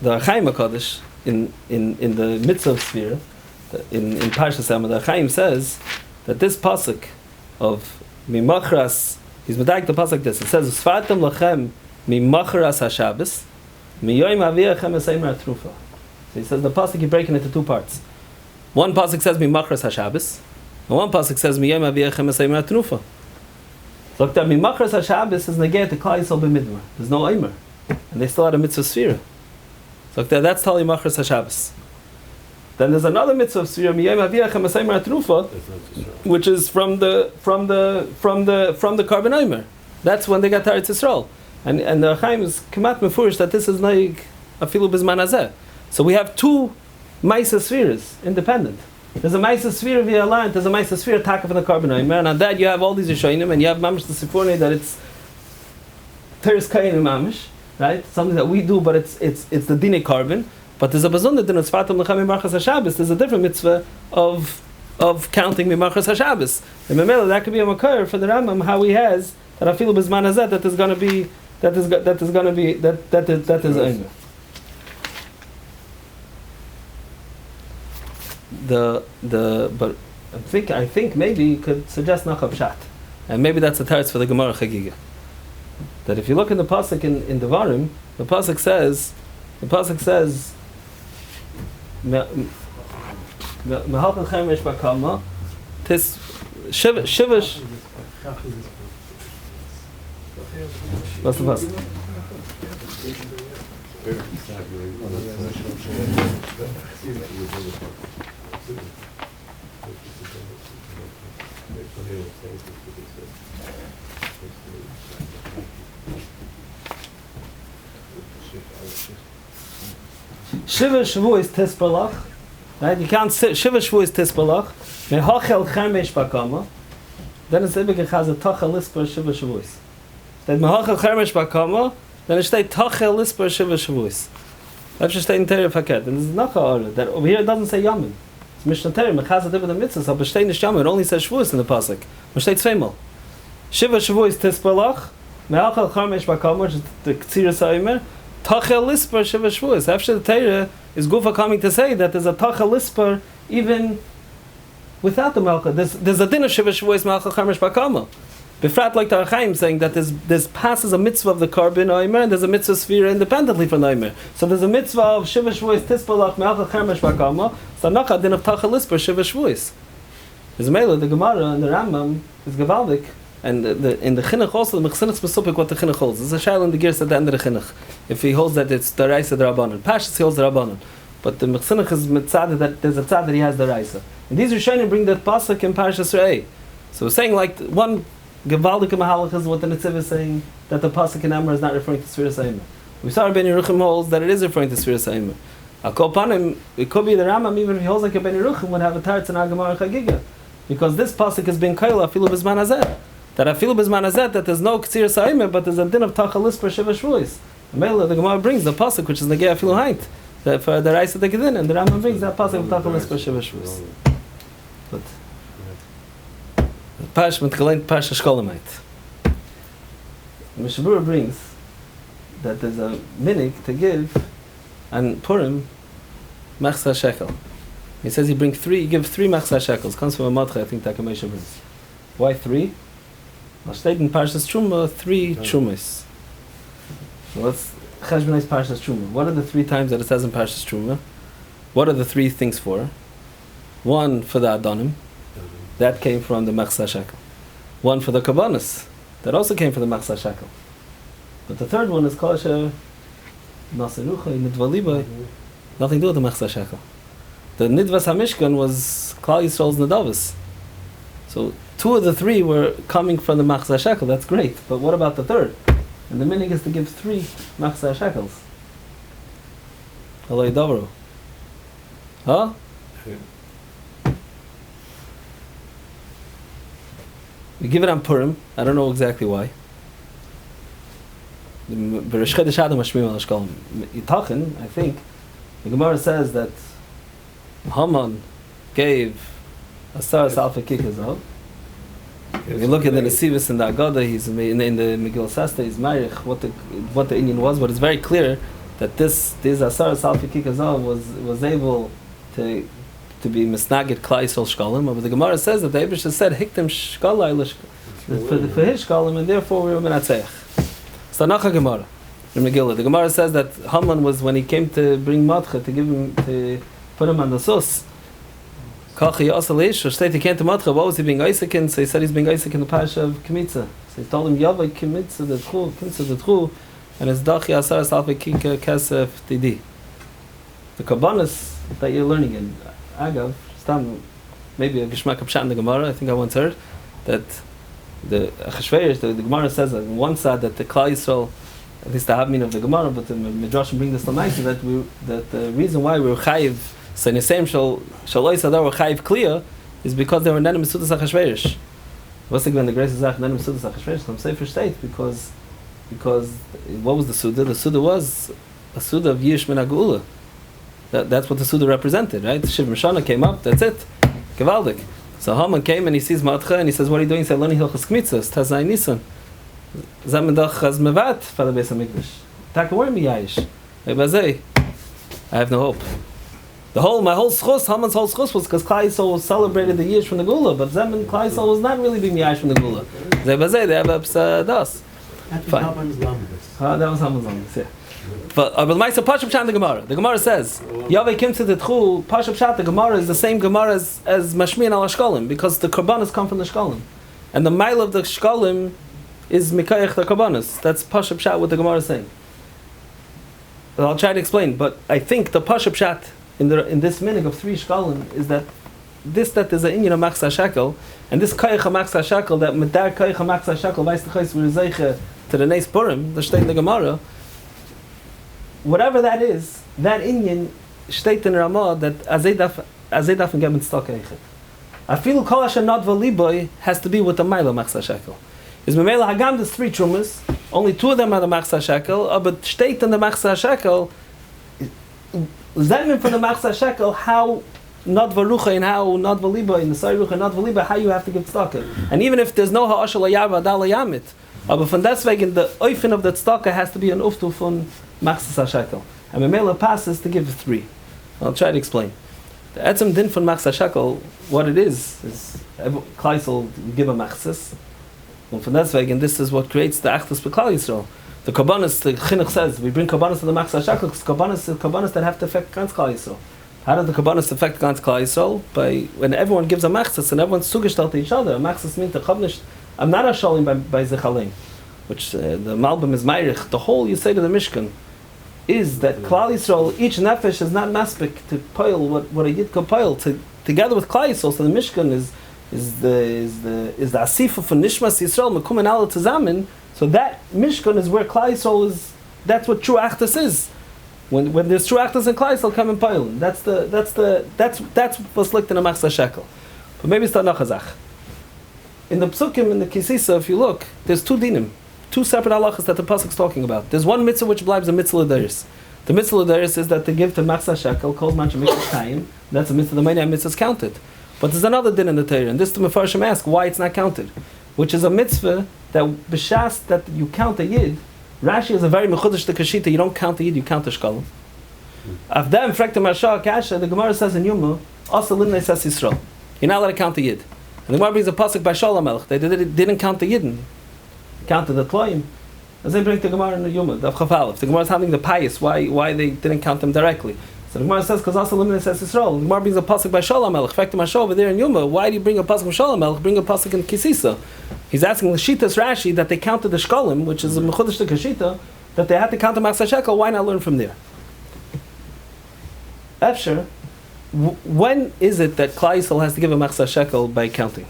[SPEAKER 3] the Chaim HaKadosh in the mitzvah of Sfira, in Parshas Emor, the Chaim says that this pasuk of mimachras, he's medayik the pasuk this. It says Sfartem lachem mimachras haShabbos. So he says the pasuk is breaking into two parts. One pasuk says mimachras haShabbos, and one pasuk says miyom aviyachem esaymer atrufa. Look, that mimachras haShabbos is negate the klal yisrael b'midbar. There's no Eimer. and they still had a mitzvah sfira. So that's Tali Machras HaShabbos. Then there's another mitzvah of sfira miyayim aviachem asaymer atrufa, which is from the Karban Omer. That's when they got to Eretz Yisrael, and the Chaim is kamat mefurish that this is like afilu bizman hazeh. So we have two Maisa spheres, independent. There's a Maisa sphere via line, there's a Maisa sphere taka from the Karban Omer, and on that you have all these Rishonim, and you have mamish the Sifurni that it's Teres Kayin mamish, right? Something that we do, but it's the Dine Karban. But there's a bazunda din of Sfatam L'cham Mimachas HaShabbos. There's a different mitzvah of counting Mimachas HaShabbos. And Memela, that could be a makar for the Rambam, how he has that afilu b'zman hazeh that is going to be that is Omer. But I think maybe you could suggest Nachav Shat, and maybe that's the teretz for the Gemara Chagiga. That if you look in the pasuk in Devarim, the pasuk says, Mehalchem Chemesh Bakama, Tis Shivash. What's the pasuk? Shiva Shavu is Tispalach, right? You can't say Shiva Shavu is Tispalach. Mehachel Chemesh Bakama. Then it's Ibig has a Tachel Lisper Shiva Shavuos. Then Mehachel Chemesh Bakama. Then it's Tachel Lisper Shiva Shavuos. That's just in Terry Paket. And this is Nacha order that over here it doesn't say Yamin. It's Mishnah Terry. Mechaz the mitzvahs. Aber steht nicht Yamin. It only says Shavuos in the pasuk. Man steht zweimal. Shiva Shavuos Tispalach. Mehachel Chemesh Bakama, which is the Ktsiras Ha'omer. Tachel Lisper Shiva Shavuos. After the Torah is Gufa coming to say that there's a Tachel Lisper even without the Malcha. There's a din of Shiva Shavuos Malcha Chamesh Bakama. Befrat like the Archaim saying that there's passes a mitzvah of the Karban Omer and there's a mitzvah sphere independently from the Omer. So there's a mitzvah of Shiva Shavuos Tispalach Malcha Chamesh Bakama. So Nacha din of Tachel Lisper Shiva Shavuos. There's a Mela, the Gemara and the Rambam is Gavaldik. And in the Chinuch also, the Mechsinach Mesupik what the Chinuch holds. There's a shayla in the Gears at the end of the Chinuch. If he holds that it's the Raisa the Rabbanon. Pashas he holds the Rabbanon. But the Mechsinach is mitzad that there's a tzad that he has the Raisa. And these Rishonim bring that pasuk in Pashas Re'eh. So we're saying like one Gevaldik Mahalach is what the Netziv is saying, that the pasuk in Amar is not referring to Sfiras HaOmer. We saw Ben Yeruchim holds that it is referring to Sfiras HaOmer. Al Kol Panim, it could be the Rambam even if he holds like a Ben Yeruchim would have a Taretz in Agamar Chagiga. Because this pasuk has been Kaila Afilu B'zman Hazeh. That afilu b'zman hazeh that there's no ktsir sa'omer, but there's a din of Tachel Lisper Shiva Shavuos. The Gemara brings the pasuk which is negei afilu haint that for the Raisa the Gedin, and the Rambam brings that pasuk of Tachel Lisper Shiva Shavuos. But Pash mit gelent Pash Shkolamite. Mishabura brings that there's a minig to give and Purim machsa shekel. He says he gives three machsa shekels. Comes from a madcha, I think that Kamesha brings. Why three? Well, stated in Parshas Truma, 3 Trumas. So let's cheshbonize Parshas Truma. What are the 3 times that it says in Parshas Truma? What are the 3 things for? 1 for the Adonim, that came from the Machsa Shekel. 1 for the Kabbanis, that also came from the Machsa Shekel. But the 3rd one is Kosher Naserucha, Nidvaliba, nothing to do with the Machsa Shekel. The Nidvas HaMishkan was Klal Yisrael's Nidavas. So 2 of the 3 were coming from the Machzah Shekel. That's great. But what about the 3rd? And the minig is to give 3 Machzah Shekels. Alay Davro. Huh? We give it on Purim. I don't know exactly why. I think the Gemara says that Haman gave Asaras Alpha Kikazov. If you look at the Nesivus and the Agudah, he's in the Megillah Sasta, he's Marich, what the Indian was, but it's very clear that this Asaras Alpha Kikazov was able to be Misnagit Klal Yisrael Shkalim, but the Gemara says that the Eibush said Hiktim Shkalai for his Shkalim, and therefore we were Menatzeach. It's the Nacha Gemara in Megillah. The Gemara says that Haman was, when he came to bring Matcha, to put him on the sus, Kachi Asalish, or state he came to Matcha, what was he being Isaac in? So he said he's being Isaac in the Pasha of Kimitza. So he told him, Yavai Kimitza the Tchu, and it's Dachi Asar Salve Kika Kesef Tidi. The Kabbanis that you're learning in Agav, maybe a Geshmak Pshat in the Gemara, I think I once heard, that the Achashverosh, the Gemara says on one side that the Klal Yisrael, at least the Havmin of the Gemara, but the Midrashim bring this to mind, that the reason why we were Chayiv, so in the same Shaloi Sadar were Chayiv Kliya, is because they were Nenem Sudas Achashverosh. What's the grace of Zach Nenem Sudas Achashverosh? From Sefer State, because what was the Suda? The Suda was a Suda of Yish Min HaGeula. That's what the Suda represented, right? Shiv Mishana came up, that's it. Gevaldik. So Haman came and he sees Matcha and he says, what are you doing? He said, learning Hilchas Kmitzos, Tazai Nisan. Zamendach as Mevat, Father Beis HaMikdash. Tak word mi Yayish. I have no hope. My whole schus, Haman's whole schus was because Klal Yisrael celebrated the years from the Gula, but Zeman Klal Yisrael was not really being Yayish from the Gula. They have das.
[SPEAKER 8] That was Haman's Lambus.
[SPEAKER 3] That was Haman's Lambus, yeah. But Maisa Pashup Shat the Gemara. The Gemara says Yavei Kim to the Tchu Pashup Shat. The Gemara is the same Gemara as Mashmian al Shkolim because the Korbanos come from the Shkolim, and the mile of the Shkolim is Mikayach the Korbanos. That's Pashup Shat what the Gemara is saying. But I'll try to explain. But I think the Pashup Shat in this minig of 3 Shkolim is that there's an Inyan of Machsa Shakel, and this Kayach of Machsa Shakel that Medar Kayach of Machsa Shakel Vais the Chayis V'Rizeiche to the Neis Purim the Shtei in the Gemara. Whatever that is, that Inyan steht in Ramah that Azedaf and Geben Stok Eichet. I feel Kol Asher Not V'Liboy has to be with the Maila Machsa Shekel. Is Memela Hagam there's 3 Trumas, only 2 of them are the Machsa Shekel, but steht in the Machsa Shekel, Zemin from the Machsa Shekel, how Not Varucha and how Not V'Liboy, in the Sai Rucha Not V'Liboy, how you have to give tzedakah. And even if there's no Ha'ashal Ayava Adal Yamit, but from deswegen the Oifen of the tzedakah has to be an Uftu from Machsas HaShekel. And Memela passes to give 3. I'll try to explain. The Etzem Din from Machsas HaShekel, what it is Klal Yisrael give a Machsas. And from deswegen, this is what creates the Achdus B'Klal Yisrael. The Korbanos, the Chinuch says, we bring Korbanos to the Machsas HaShekel because Korbanos that have to affect Gans Klal Yisrael. How do the Korbanos affect Gans Klal Yisrael? By when everyone gives a Machsas and everyone's zugestellt to each other. A Machsas means the Chavnish, I'm not a Shalim by Zechalein, which the Malbim is Meirich. The whole you say to the Mishkan is that Klal Yisrael, each nefesh is not maspik to poil what a yid could poil together with Klal Yisrael. So the Mishkan is the asifa for Nishmas Yisrael Mekum and Allah Tazamin. So that Mishkan is where Klal Yisrael is. That's what true Achdus is. When there's true Achdus and Klal Yisrael come and poil. That's what's linked in a Machzah Shekel. But maybe it's not nachazach. In the Psukim in the Kisisa, if you look, there's 2 dinim. 2 separate halachas that the pasuk is talking about. There's one mitzvah which blibes a mitzvah l'deiris. The mitzvah l'deiris is that they give to Machzah Shekel called Mancha Mitzvah Tayim. That's a mitzvah. The many mitzvahs counted. But there's another din in the Torah, and this the Mefarshim ask why it's not counted, which is a mitzvah that b'shas that you count a yid. Rashi is a very mechudesh the kashita. You don't count the yid, you count the shkalim. Avdem frekta marsha kasha. The Gemara says in Yoma, also limnei sas Yisrael. You're not allowed to count the yid. And the Gemara brings a pasuk by Shalom Melech. They didn't count the yidden. Counted the Tloim. As they bring the Gemara in the Yoma, the Chafal. If the Gemara is having the pious, why they didn't count them directly? So the Gemara says, because also Limit says Yisrael. The Gemara brings a pasuk by Shalom Melech. In fact, the Mashal over there in Yoma, why do you bring a pasuk from Shalom Melech? Bring a pasuk in Kisisa. He's asking the Shitas Rashi that they counted the Shkolim, which is a Mechudesh the Kashita, that they had to count the Machzah Shekel. Why not learn from there? Efsher, when is it that Klal Yisrael has to give a Machzah Shekel by counting?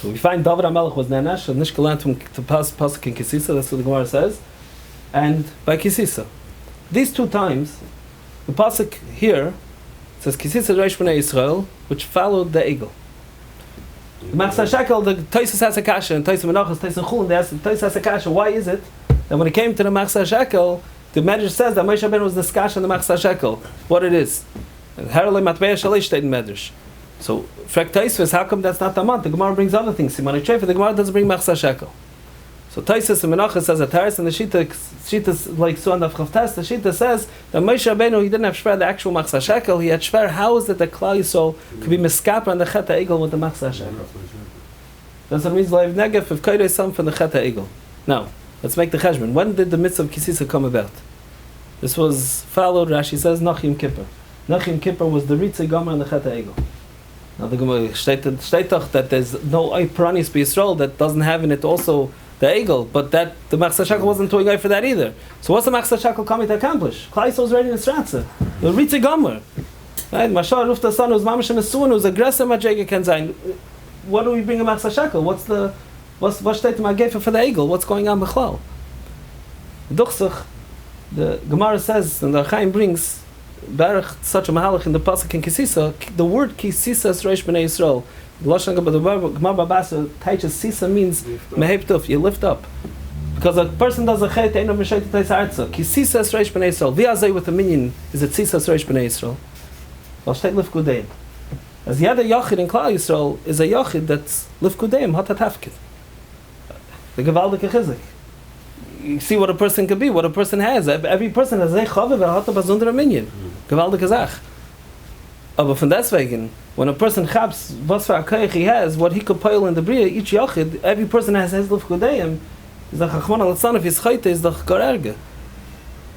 [SPEAKER 3] So we find David HaMelech was Nenash, and Nishkalant to pass pasuk in Kisisa, that's what the Gemara says, and by Kisisa. These 2 times, the pasuk here says Kisisa Reish B'nai Yisrael, which followed the Egel. The Machzah Shekel, the Tosis has a kasha, and Tosis Menachos, Tosis Chulin, the Tosis has a kasha. Why is it that when it came to the Machzah Shekel, the Medrash says that Moshe Rabbeinu was the kasha in the Machzah Shekel? What it is? Herle Matbeya Shalish steht in Medrash. So, Frek Taisvis, how come that's not the month? The Gemara brings other things. Siman Trefa, the Gemara doesn't bring Machzah Shekel. So Taisus and Menachos says a Taris, and the Shita like Suan of Chavtas, the Shita says that Moshe Rabbeinu, he didn't have Shver the actual Machzah Shekel, he had Shver, how is it that Klal Yisrael could be Meskapa and the Chet HaEgel with the Machzah Shekel? That's what it means, Leiv Negev, if Kairo is some from the Chet HaEgel. Now, let's make the Cheshbon. When did the mitzvah of Kisisa come about? This was followed, Rashi says, Nach Yom Kippur. Nach Yom Kippur was the Ritzei Gomer and the Chet HaEgel. Now the Gemara steht doch that there's no Puranis by Yisrael that doesn't have in it also the Egel, but that the Machzah Shekel wasn't doing out for that either. So what's the Machzah Shekel coming to accomplish? Klal Yisrael is ready in the Stratza. The Ritzi Gomer. Right? Mashal Ruf the son who's Mamash Mesun, who's aggressive Majega can sein. What do we bring a Machzah Shekel? What's steht Magefa for the Egel? What's going on Bechlal? Duchsach, the Gemara says, and the Chaim brings Baruch such a mahalach in the pasuk in Kisisa. The word Kisisa is Reish B'nai Yisrael. The Gemara Babasa teaches Sisa means meheptuf, you lift up. Because a person does a chet, ain't no mishayt to taisa arza. Kisisa is Reish B'nai Yisrael. V'azay with a minion is it Sisa is Reish B'nai Yisrael. Well, shteit lif kudeim. As the other yachid in Klal Yisrael is a yachid that's lif kudeim hatat hafkid. The gewaldike chizik. You see what a person can be, what a person has. Every person has a chaviv and hat a besondere minion. Gewaldike Sach. Aber von deswegen, when a person chabs was for a koyach he has, what he could pile in the bria, each yachid, every person has his luf kudeim, is the chachman al-tzan of his chayte is the korerge.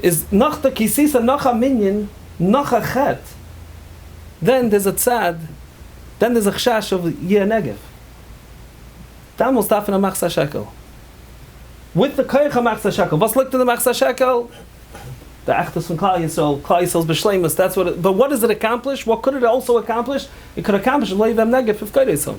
[SPEAKER 3] Is noch the kisisa, noch a minion, noch a chet. Then there's a tzad, then there's a chshash of yeh negev. That must happen a Machzah Shekel. With the koyach Machzah Shekel. Was looked in the Machzah Shekel? The Achtus from Klal Yisrael, Klal Yisrael's B'Shleimus, that's what it, but what does it accomplish? What could it also accomplish? It could accomplish Leiv Em Negef if Kodesom.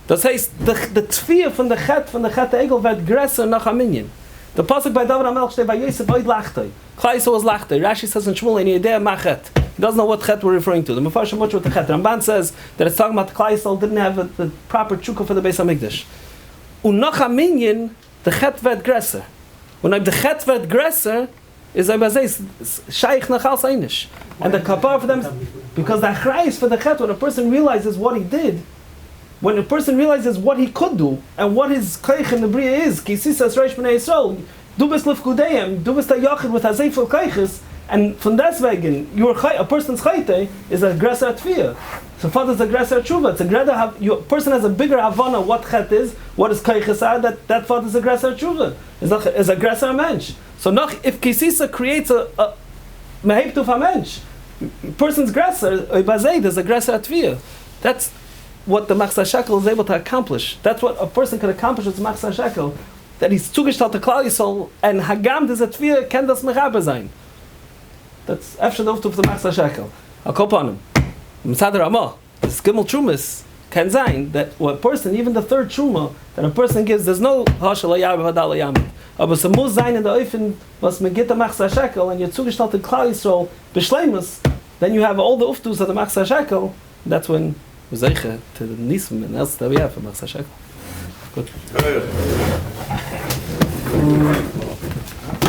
[SPEAKER 3] Das heißt, the Tfiyah from the Chet Egel wird größer nach a minion. The pasuk by David HaMelech steht by Yosef oid lachtoi. Klal Yisrael was lachtoi. Rashi says in Shmuel, any idea ma chet. He doesn't know what chet we're referring to. The Mefarshim much with the chet. Ramban says that it's talking about the Klal Yisrael didn't have the proper tshuka for the Beis HaMikdash. Und nach a minion, the chet wird größer. When the chet wird größer, is shaykh nachal seinish, and the kapar for them, because the achrayis is for the chet. When a person realizes what he did, when a person realizes what he could do and what his koich in the bria is, kisisas reish b'nei Yisrael, du bist lefkudeim, du bist a yachid with hazayful koiches, and from deswegen a person's chayte is a gresa tfiyah. So father's a gresa tshuva. It's a greda. Your person has a bigger havana what chet is, what his koiches are. That father's a gresa tshuva. Is a gresa mensch. So noch, if kisisa creates a meheptuf hamensh, person's gresa bazei, there's a gresa tfiyah. That's what the Machzah Shekel is able to accomplish. That's what a person can accomplish with Machzah Shekel. That he's zugestalt to Klal Yisrael, and hagam there's a tfiyah can das mechaber sein. That's after the uftuf the Machzah Shekel. I'll call upon him. Mitzad Ramah, this Gimel Trumas can sein that a person, even the third Truma that a person gives, there's no Hashal Ayab Hadal Ayamid. Aber es muss sein in der Eufen, was man geht der Machzah Shekel, and you're zugestalt in Klal Yisrael, B'Shleimus, then you have all the uftus of the Machzah Shekel. That's when we're zeicha to the Nism and else that we have for Machzah Shekel. Good.